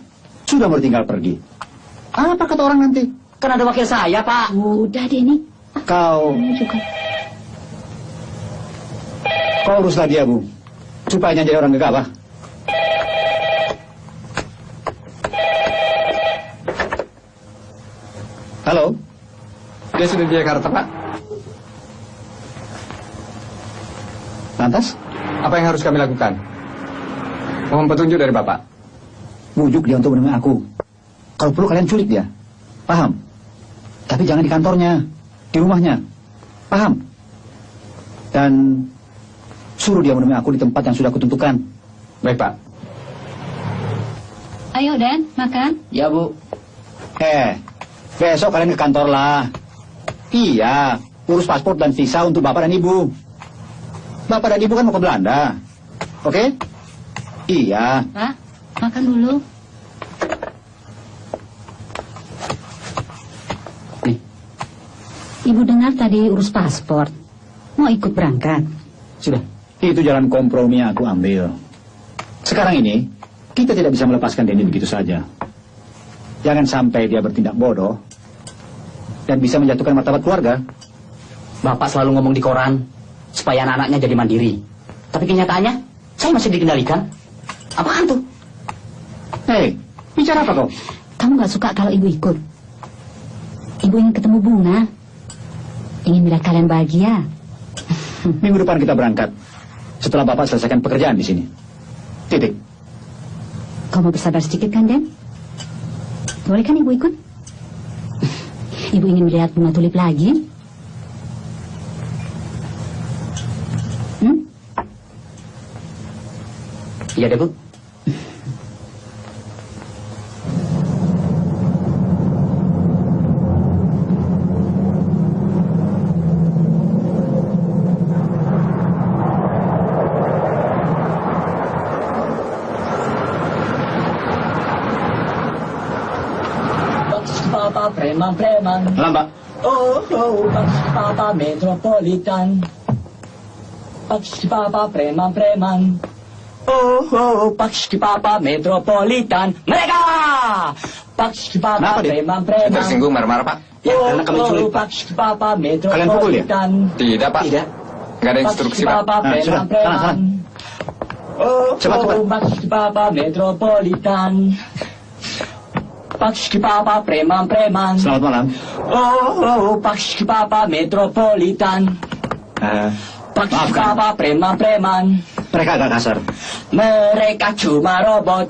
sudah bertinggal pergi. Apa kata orang nanti? Kan ada wakil saya, Pak. Udah, Denny. Kau Juga. Kau uruslah dia, Bu. Supaya jangan jadi orang gegabah. Halo? Dia sudah di Jakarta, Pak. Lantas? Apa yang harus kami lakukan? Mohon petunjuk dari Bapak. Bujuk dia untuk menemui aku. Kalau perlu kalian culik dia. Paham? Tapi jangan di kantornya. Di rumahnya. Paham? Dan suruh dia menemui aku di tempat yang sudah kutentukan. Baik, Pak. Ayo, Den, makan. Ya, Bu. Besok kalian ke kantor lah. Iya, urus paspor dan visa untuk bapak dan ibu. Bapak dan ibu kan mau ke Belanda. Oke? Iya. Pak, makan dulu. Nih. Ibu dengar tadi urus paspor. Mau ikut berangkat. Sudah. Itu jalan kompromi yang aku ambil. Sekarang ini, kita tidak bisa melepaskan Denny begitu saja. Jangan sampai dia bertindak bodoh dan bisa menjatuhkan martabat keluarga. Bapak selalu ngomong di koran supaya anak-anaknya jadi mandiri. Tapi kenyataannya, saya masih dikendalikan. Apaan tuh? Hei, bicara apa kau? Kamu gak suka kalau ibu ikut? Ibu ingin ketemu Bunga. Ingin melihat kalian bahagia. Minggu depan kita berangkat. Setelah bapak selesaikan pekerjaan di sini. Titik. Kau mau bersabar sedikit kan, Den? Boleh kan ibu ikut? Ibu ingin melihat bunga tulip lagi. Iya deh, Bu. Papa preman-preman. Lambat. Oh, Papa metropolitan. Papa preman-preman. Oh, Papa metropolitan. Mereka! Papa preman-preman. Tersinggung marah-marah, Pak? Ya, karena kami culik, Pak. Papa Kalian pukul ya? metropolitan. Tidak, Pak. Tidak. Nggak ada instruksi, Pak. Papa Nah, sudah. preman-preman. Oh, Cepat, cepat. Papa metropolitan. Papa preman-preman. Selamat malam. Oh, Papa metropolitan. Maafkan. Papa preman-preman. Mereka agak kasar. Mereka cuma robot.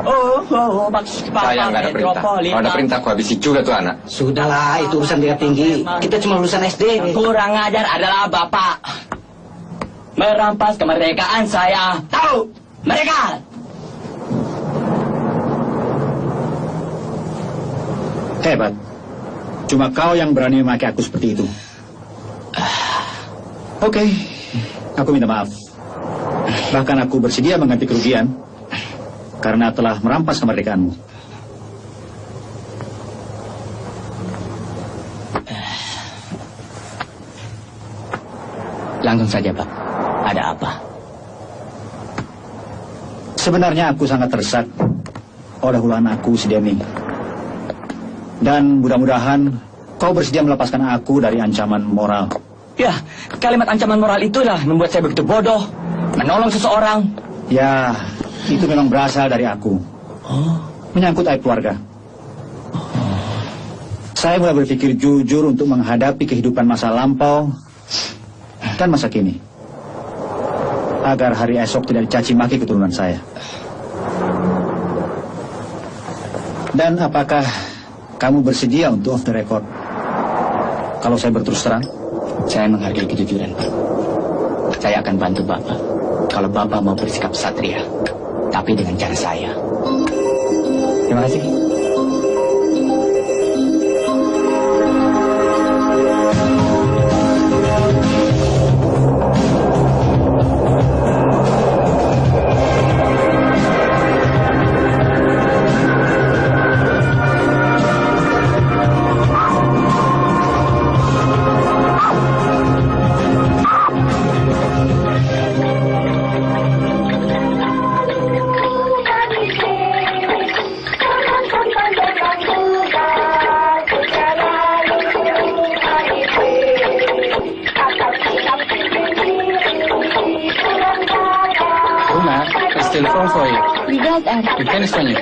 Oh, Papa Saya nggak ada perintah. Kalau ada perintah, aku habisi juga tuh anak. Sudahlah, itu urusan tingkat tinggi. Kita cuma lulusan SD. Kurang ajar adalah Bapak. Merampas kemerdekaan saya. Tahu? Mereka. Hebat. Cuma kau yang berani memakai aku seperti itu. Oke, aku minta maaf. Bahkan aku bersedia mengganti kerugian karena telah merampas kemerdekaanmu. Langsung saja, Pak. Ada apa? Sebenarnya aku sangat terdesak oleh ulah aku si Demi. Dan mudah-mudahan kau bersedia melepaskan aku dari ancaman moral. Ya, kalimat ancaman moral itulah membuat saya begitu bodoh. Menolong seseorang. Ya, itu memang berasal dari aku. Menyangkut aib keluarga. Saya mulai berpikir jujur untuk menghadapi kehidupan masa lampau dan masa kini. Agar hari esok tidak dicaci maki keturunan saya. Dan apakah kamu bersedia untuk off the record? Kalau saya berterus terang? Saya menghargai kejujuran, Pak. Saya akan bantu Bapak. Kalau Bapak mau bersikap satria. Tapi dengan cara saya. Terima kasih. Telepon for you. Obrigada. Entende espanhol?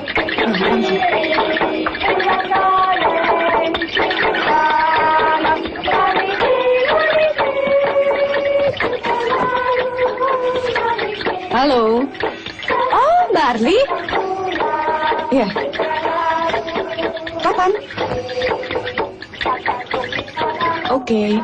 Halo. Oh, Mbak Arli. Iya. Kapan? Oke.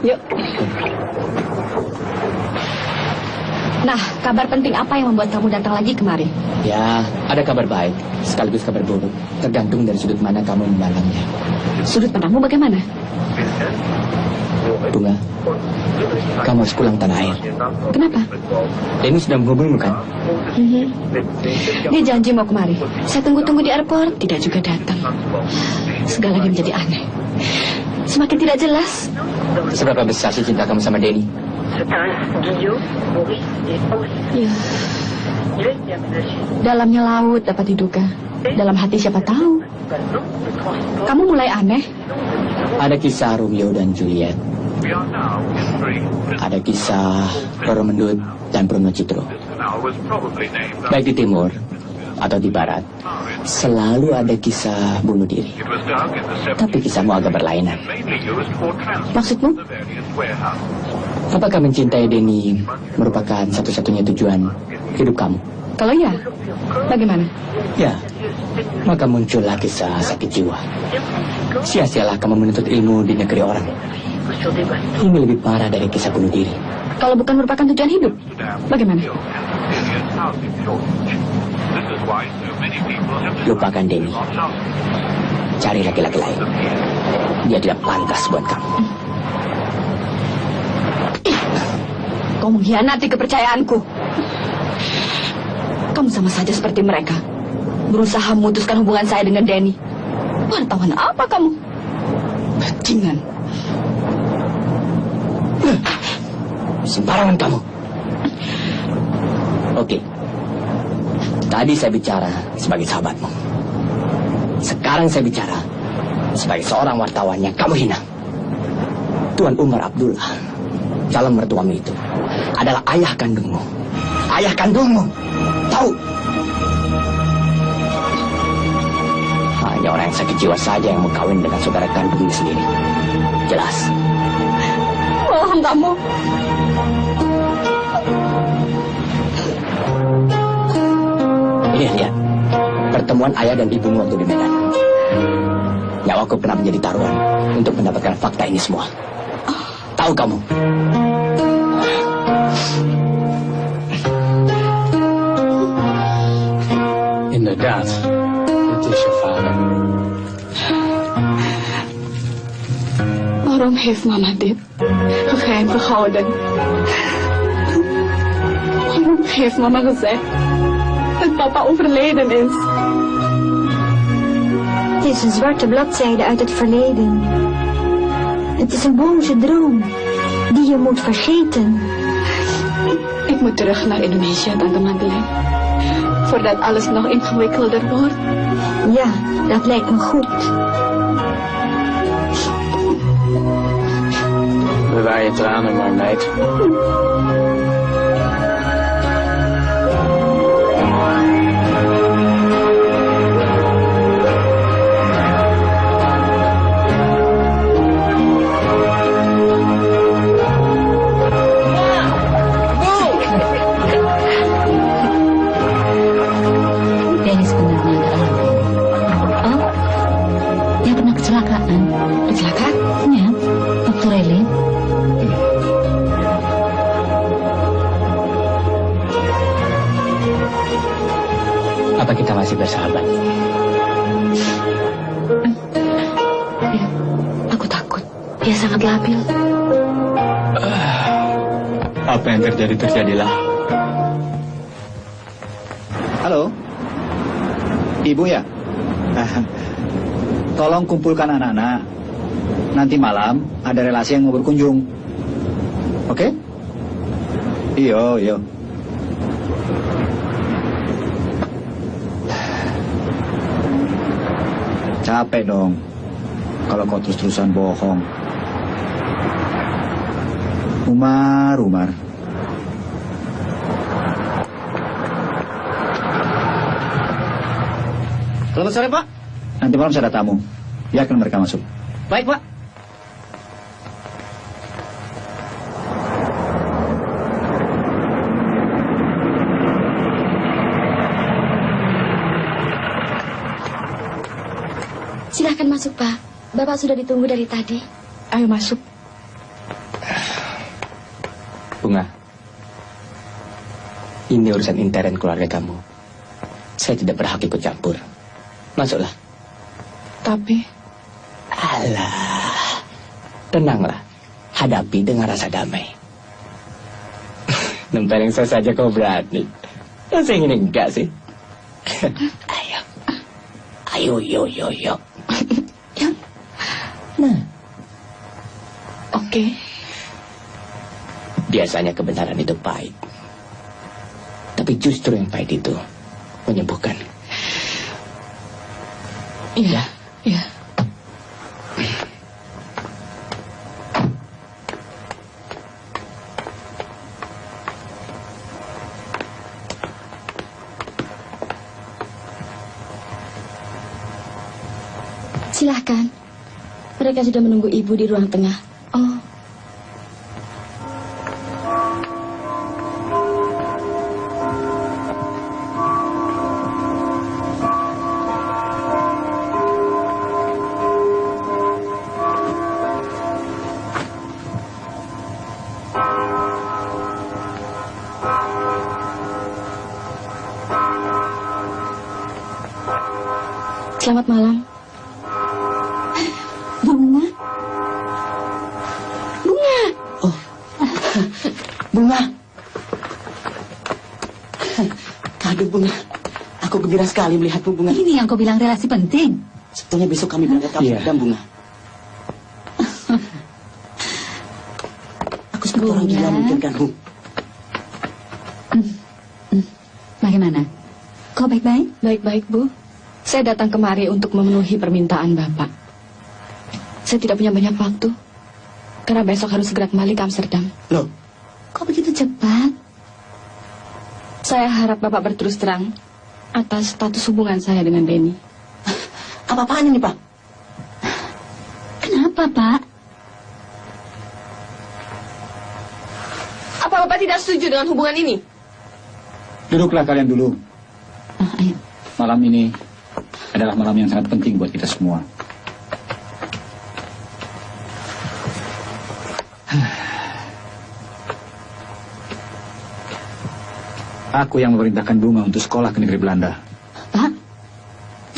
Yuk. Nah, kabar penting apa yang membuat kamu datang lagi kemari? Ya, ada kabar baik, sekaligus kabar buruk. Tergantung dari sudut mana kamu memandangnya. Sudut pandangmu bagaimana? Bunga, kamu harus pulang tanah air. Kenapa? Denny sudah menghubungimu kan? Dia janji mau kemari. Saya tunggu-tunggu di airport, tidak juga datang. Segalanya menjadi aneh. Semakin tidak jelas. Seberapa besar sih cinta kamu sama Denny? Ya. Dalamnya laut dapat diduga. Dalam hati siapa tahu. Kamu mulai aneh. Ada kisah Romeo dan Juliet. Ada kisah Roro Mendut dan Bruno Citro. Baik di timur atau di barat, selalu ada kisah bunuh diri. Tapi kisahmu agak berlainan. Maksudmu? Apakah mencintai Denny merupakan satu-satunya tujuan hidup kamu? Kalau ya, bagaimana? Ya, maka muncullah kisah sakit jiwa. Sia-sialah kamu menuntut ilmu di negeri orang. Ini lebih parah dari kisah bunuh diri. Kalau bukan merupakan tujuan hidup, bagaimana? Lupakan Denny. Cari laki-laki lain. Dia tidak pantas buat kamu. Kau mengkhianati kepercayaanku. Kamu sama saja seperti mereka. Berusaha memutuskan hubungan saya dengan Denny. Wartawan apa kamu? Bajingan. Sembarangan kamu. Oke. Tadi saya bicara sebagai sahabatmu. Sekarang saya bicara sebagai seorang wartawan yang kamu hina. Tuan Umar Abdullah, calon mertuamu itu, adalah ayah kandungmu. Ayah kandungmu. Tahu? Hanya orang yang sakit jiwa saja yang mau kawin dengan saudara kandungnya sendiri. Jelas? Bohong kamu. Ini lihat. Pertemuan ayah dan ibumu waktu di Medan. Nyawaku pernah menjadi taruhan untuk mendapatkan fakta ini semua. Tahu kamu? Inderdaad, het is je vader. Waarom heeft mama dit geheim gehouden? Waarom heeft mama gezegd dat papa overleden is? Het is een zwarte bladzijde uit het verleden. Het is een boze droom die je moet vergeten. Ik moet terug naar Indonesië, tante Madeleine. Voordat alles nog ingewikkelder wordt. Ja, dat lijkt me goed. Bewaar je tranen maar, meid. Dennis benar-benar terlalu. Oh, dia pernah kecelakaan. Kecelakaan? Ya, waktu rally. Apa kita masih bersahabat? Ya, aku takut. Dia sangat labil. Apa yang terjadi, terjadilah. Halo, Ibu ya? Tolong kumpulkan anak-anak. Nanti malam ada relasi yang mau berkunjung. Oke? Iyo, iyo. Capek dong kalau kau terus-terusan bohong. Umar. Selamat sore, Pak. Nanti malam saya ada tamu. Biarkan mereka masuk. Baik, Pak. Silahkan masuk, Pak. Bapak sudah ditunggu dari tadi. Ayo masuk. Bunga, ini urusan intern keluarga kamu. Saya tidak berhak ikut campur. Masuklah. Tapi... Alah, tenanglah. Hadapi dengan rasa damai. Nempeleng saya saja kau berani. Masa ingin enggak sih? Ayo, yo. Nah, Oke. biasanya kebenaran itu pahit. Tapi justru yang pahit itu menyembuhkan. Iya. Silahkan. Mereka sudah menunggu ibu di ruang tengah. Oh. Selamat malam. Bunga? Bunga. Oh. Bunga. Aduh, Bunga. Aku gembira sekali melihatmu, Bunga. Ini yang kau bilang relasi penting. Sebetulnya besok kami berangkat ke Amsterdam, Bunga. Aku seperti orang gila memikirkanmu. Bagaimana? Kau baik-baik? Baik-baik, Bu. Saya datang kemari untuk memenuhi permintaan Bapak. Saya tidak punya banyak waktu, karena besok harus segera kembali ke Amsterdam. Loh, kok begitu cepat? Saya harap Bapak berterus terang atas status hubungan saya dengan Denny. Apa-apaan ini, Pak? Kenapa, Pak? Apa Bapak tidak setuju dengan hubungan ini? Duduklah kalian dulu. Ayo. Malam ini adalah malam yang sangat penting buat kita semua. Aku yang memerintahkan Bunga untuk sekolah ke negeri Belanda. Pak?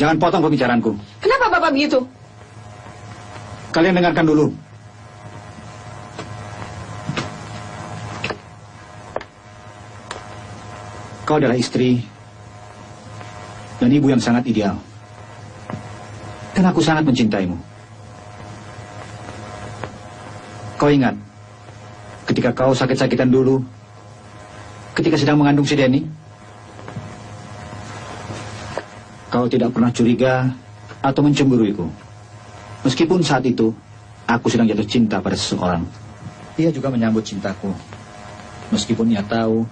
Jangan potong pembicaraanku. Kenapa Bapak begitu? Kalian dengarkan dulu. Kau adalah istri dan ibu yang sangat ideal. Dan aku sangat mencintaimu. Kau ingat, ketika kau sakit-sakitan dulu, ketika sedang mengandung si Denny, kau tidak pernah curiga atau mencemburuiku. Meskipun saat itu, aku sedang jatuh cinta pada seseorang. Dia juga menyambut cintaku, meskipun ia tahu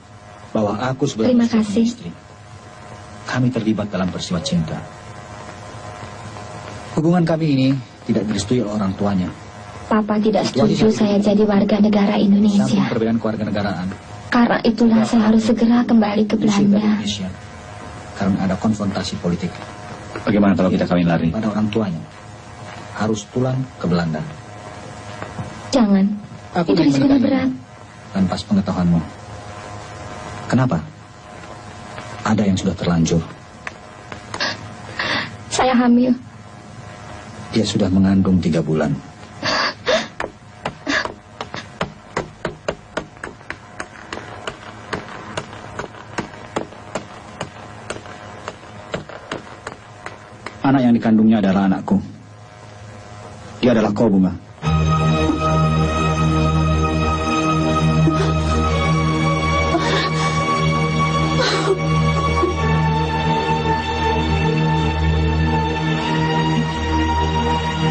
bahwa aku sebagai Terima kasih. istri. Kami terlibat dalam peristiwa cinta. Hubungan kami ini tidak direstui oleh orang tuanya. Papa tidak setuju saya jadi warga negara Indonesia. Samping perbedaan kewarganegaraan, Karena itulah saya harus segera kembali ke diusir dari Belanda. Indonesia karena ada konfrontasi politik. Bagaimana kalau kita kawin lari? Pada orang tuanya harus pulang ke Belanda. Jangan. Aku Itu ingin risikonya menikahimu berat. tanpa sepengetahuanmu. Kenapa? Ada yang sudah terlanjur. Saya hamil. Dia sudah mengandung 3 bulan. Anak yang dikandungnya adalah anakku. Dia adalah kau, Bunga.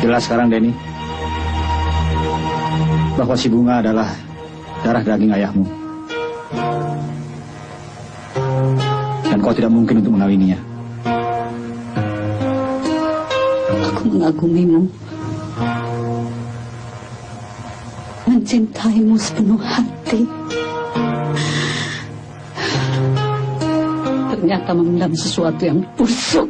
Jelas sekarang, Denny, bahwa si Bunga adalah darah daging ayahmu. Dan kau tidak mungkin untuk mengawininya. Aku mengagumimu, mencintaimu sepenuh hati. Ternyata memendam sesuatu yang busuk.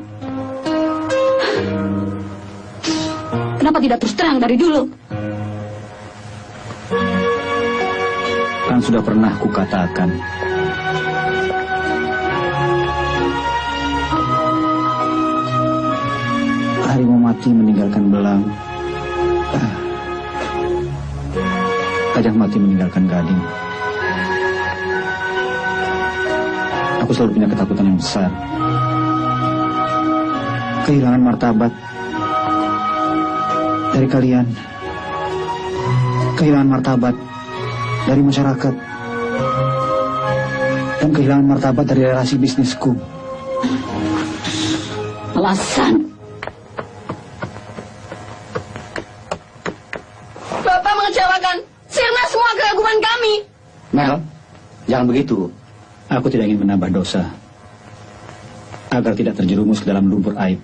Kenapa tidak terus terang dari dulu? Kan sudah pernah kukatakan. Harimau mati meninggalkan belang. Gajah mati meninggalkan gading. Aku selalu punya ketakutan yang besar. Kehilangan martabat dari kalian. Kehilangan martabat dari masyarakat. Dan kehilangan martabat dari relasi bisnisku. Alasan. Bapak mengecewakan. Sirna semua keraguan kami. Mel, jangan begitu. Aku tidak ingin menambah dosa agar tidak terjerumus ke dalam lumpur aib.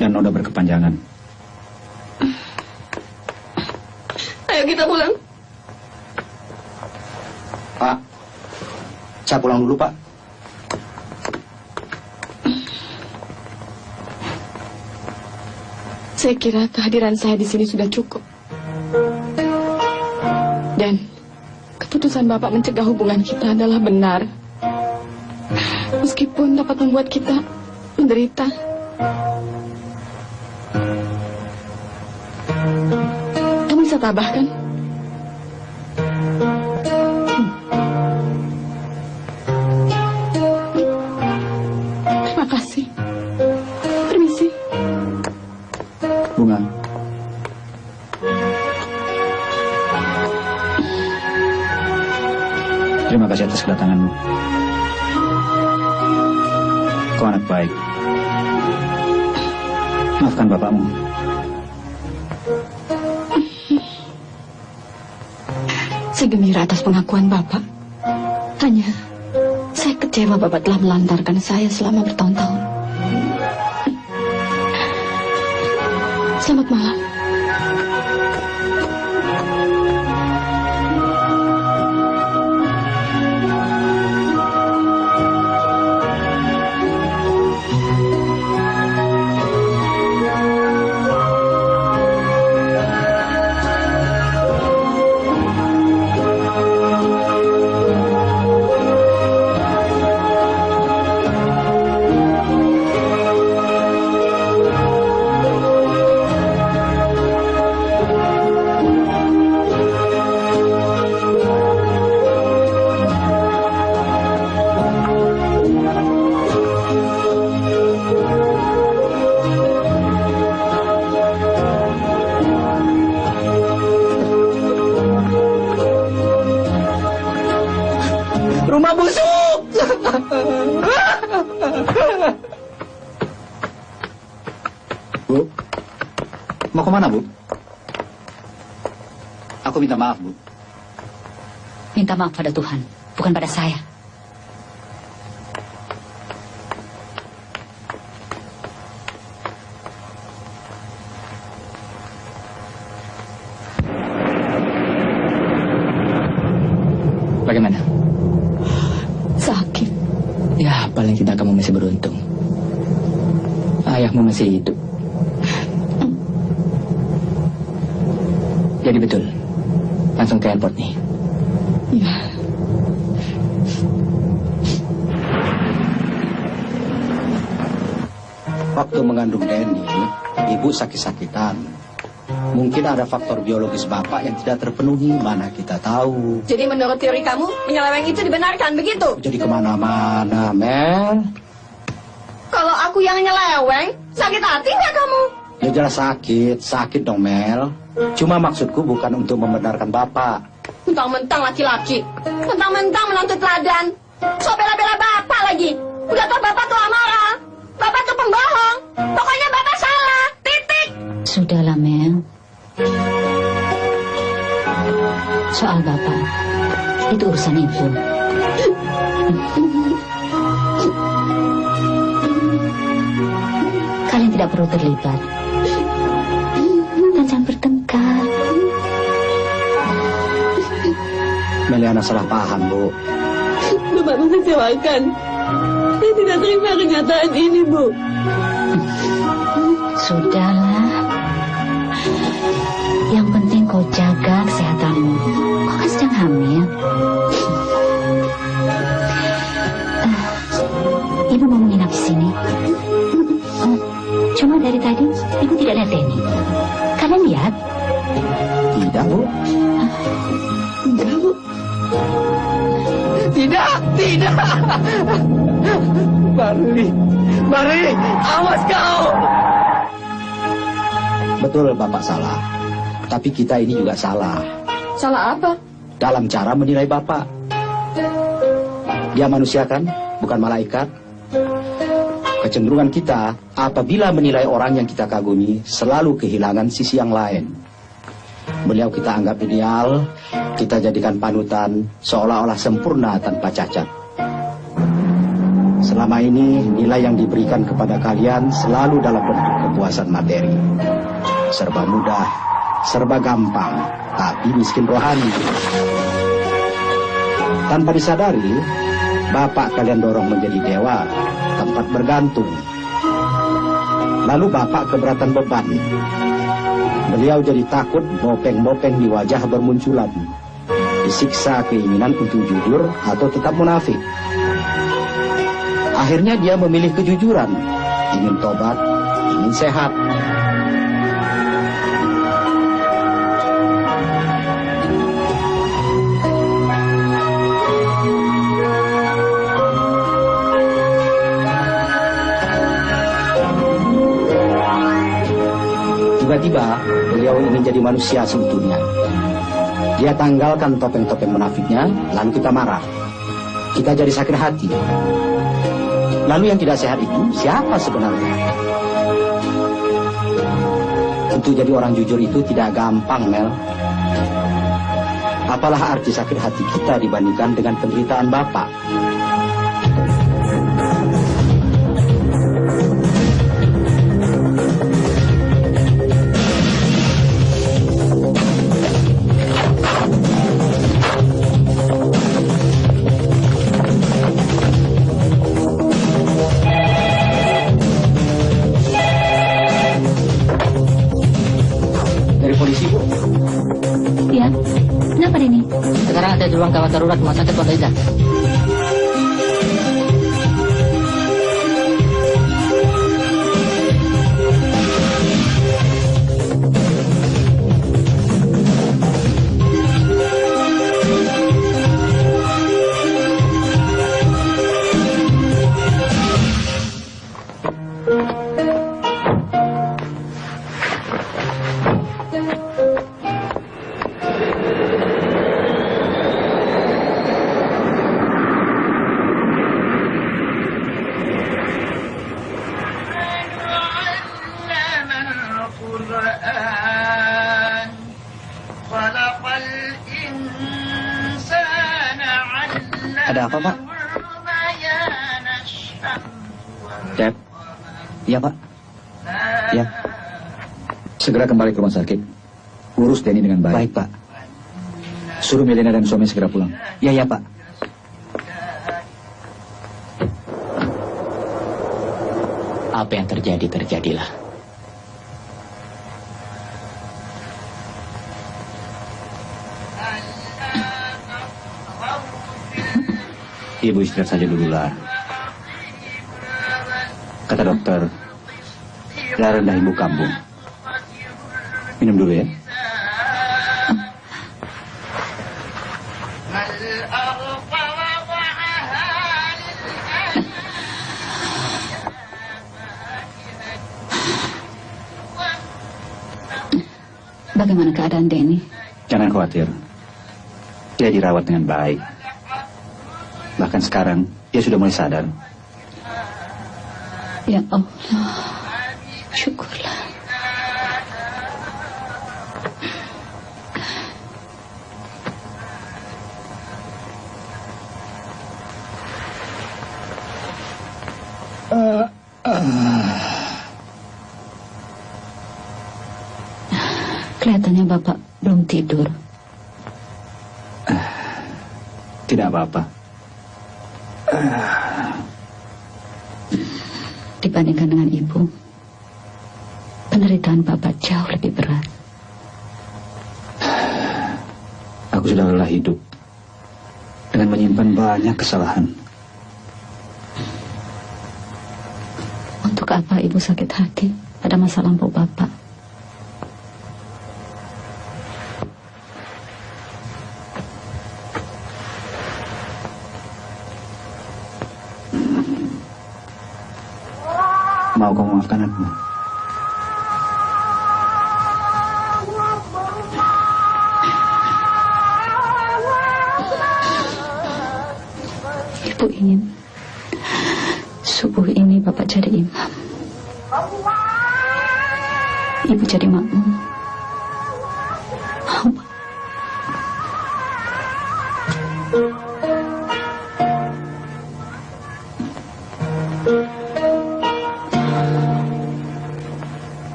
dan noda berkepanjangan. Ayo kita pulang. Pak, saya pulang dulu, Pak. Saya kira kehadiran saya di sini sudah cukup. Dan keputusan Bapak mencegah hubungan kita adalah benar. Meskipun dapat membuat kita menderita. Kamu bisa tabah kan? Terima kasih. Permisi. Bunga. Terima kasih atas kedatanganmu. Kau anak baik. Maafkan bapakmu. Saya gembira atas pengakuan Bapak. Hanya, saya kecewa Bapak telah melantarkan saya selama bertahun-tahun. Selamat malam. Rumah busuk. Bu, mau kemana, Bu? Aku minta maaf, Bu. Minta maaf pada Tuhan, bukan pada saya. Bagaimana? Sakit. Ya, paling tidak kamu masih beruntung. Ayahmu masih hidup. Jadi betul, langsung ke airport nih. Ya. Waktu mengandung Denny, ibu sakit-sakitan. Mungkin ada faktor biologis bapak yang tidak terpenuhi, mana kita tahu. Jadi menurut teori kamu, penyeleweng itu dibenarkan, begitu? Jadi kemana-mana, Mel. Kalau aku yang nyeleweng, sakit hati nggak kamu? Ya jelas sakit, sakit dong, Mel. Cuma maksudku bukan untuk membenarkan bapak. Mentang-mentang laki-laki, mentang-mentang menuntut teladan, so bela-bela bapak lagi. Udah tau bapak tuh amarah, bapak tuh pembohong. Pokoknya bapak salah, titik. Sudahlah, Mel. Soal bapak, itu urusan ibu. Kalian tidak perlu terlibat. Dan jangan bertengkar. Meliana salah paham, Bu. Bapak mengecewakan. Saya tidak terima kenyataan ini, Bu. Sudahlah. Yang penting kau jaga kesehatanmu. Kau kan sedang hamil. Ibu mau menginap di sini. Cuma dari tadi ibu tidak lihat Denny. Kalian lihat? Tidak, Bu. Tidak, Bu. Tidak, tidak. Mari, awas kau. Betul bapak salah. Tapi kita ini juga salah. Salah apa? Dalam cara menilai bapak. Dia manusia kan, bukan malaikat. Kecenderungan kita apabila menilai orang yang kita kagumi selalu kehilangan sisi yang lain. Beliau kita anggap ideal, kita jadikan panutan seolah-olah sempurna tanpa cacat. Selama ini nilai yang diberikan kepada kalian selalu dalam bentuk kepuasan materi. Serba mudah, serba gampang, tapi miskin rohani. Tanpa disadari, bapak kalian dorong menjadi dewa, tempat bergantung. Lalu bapak keberatan beban. Beliau jadi takut bopeng-bopeng di wajah bermunculan. Disiksa keinginan untuk jujur atau tetap munafik. Akhirnya dia memilih kejujuran, ingin tobat, ingin sehat. Tiba-tiba beliau ingin jadi manusia seutuhnya. Dia tanggalkan topeng-topeng munafiknya, lalu kita marah. Kita jadi sakit hati. Lalu yang tidak sehat itu siapa sebenarnya? Untuk jadi orang jujur itu tidak gampang, Mel. Apalah arti sakit hati kita dibandingkan dengan penderitaan Bapak? Sekarang ada di ruang gawat darurat rumah sakit Pondok Indah. Ada apa, Pak? Dep? Iya, Pak. Ya. Segera kembali ke rumah sakit. Urus Denny dengan baik. Baik, Pak. Suruh Milena dan suami segera pulang. Ya, Pak. Apa yang terjadi, terjadilah. Ibu istirahat saja dulu lah. Kata dokter, darah rendah ibu kambuh. Minum dulu ya. Bagaimana keadaan Denny? Jangan khawatir. Dia dirawat dengan baik. Bahkan sekarang dia sudah mulai sadar. Ya Allah, syukurlah. Kelihatannya Bapak belum tidur. Tidak apa-apa. Dibandingkan dengan Ibu, penderitaan Bapak jauh lebih berat. Aku sudah lelah hidup dengan menyimpan banyak kesalahan. Untuk apa Ibu sakit hati pada masa lampau Bapak? Mau kamu maafkan aku? Ibu ingin subuh ini Bapak jadi imam, Ibu jadi makmum.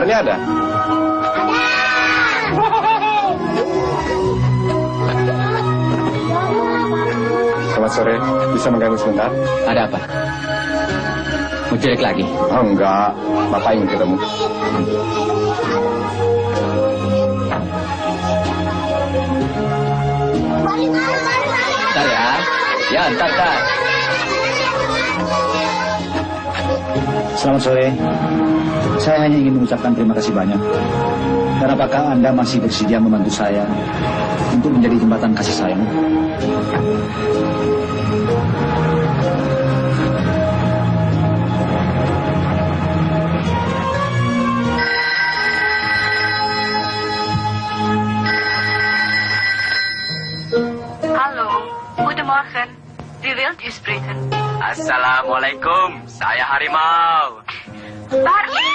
Kabarnya ada? Selamat sore, bisa mengganggu sebentar? Ada apa? Mau jelek lagi? Oh enggak, Bapak ingin ketemu. Ntar ya. Ya, ntar. Selamat sore. Saya hanya ingin mengucapkan terima kasih banyak. Dan apakah Anda masih bersedia membantu saya untuk menjadi jembatan kasih sayang? Hallo, goedemorgen. Wie wilt u spreken? Assalamualaikum, saya harimau. Barley!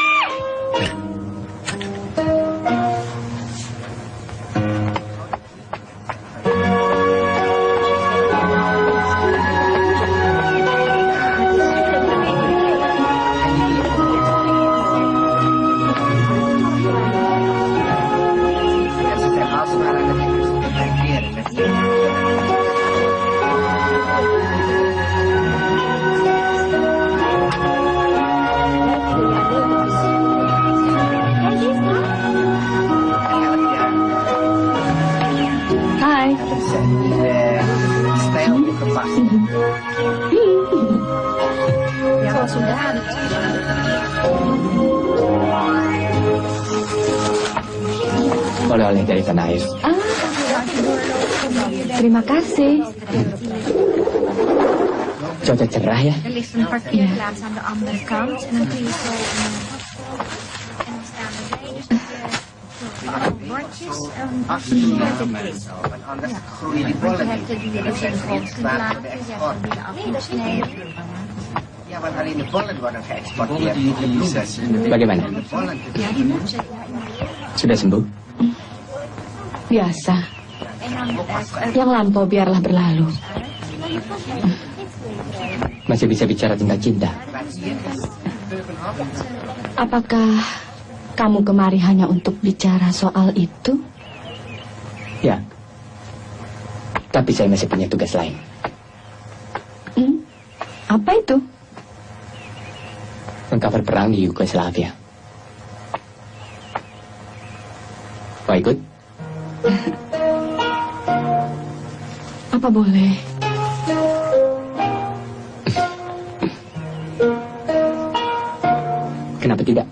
Oleh-oleh dari tanah air. Terima kasih. Cuaca cerah ya. Er ligt een parkeerplaats aan de andere kant. En dan kun je zo... bordjes en groeien die bollen je hebt die grootste blaadjes en die afgesneden. Ja, want alleen de bollen worden geëxporteerd. Bagaimana? Sudah sembuh? Biasa. Yang lampau biarlah berlalu. Masih bisa bicara tentang cinta? Apakah kamu kemari hanya untuk bicara soal itu? Ya. Tapi saya masih punya tugas lain. Apa itu? Mengcover perang di Yugoslavia. Mau ikut? Apa boleh? Kenapa tidak?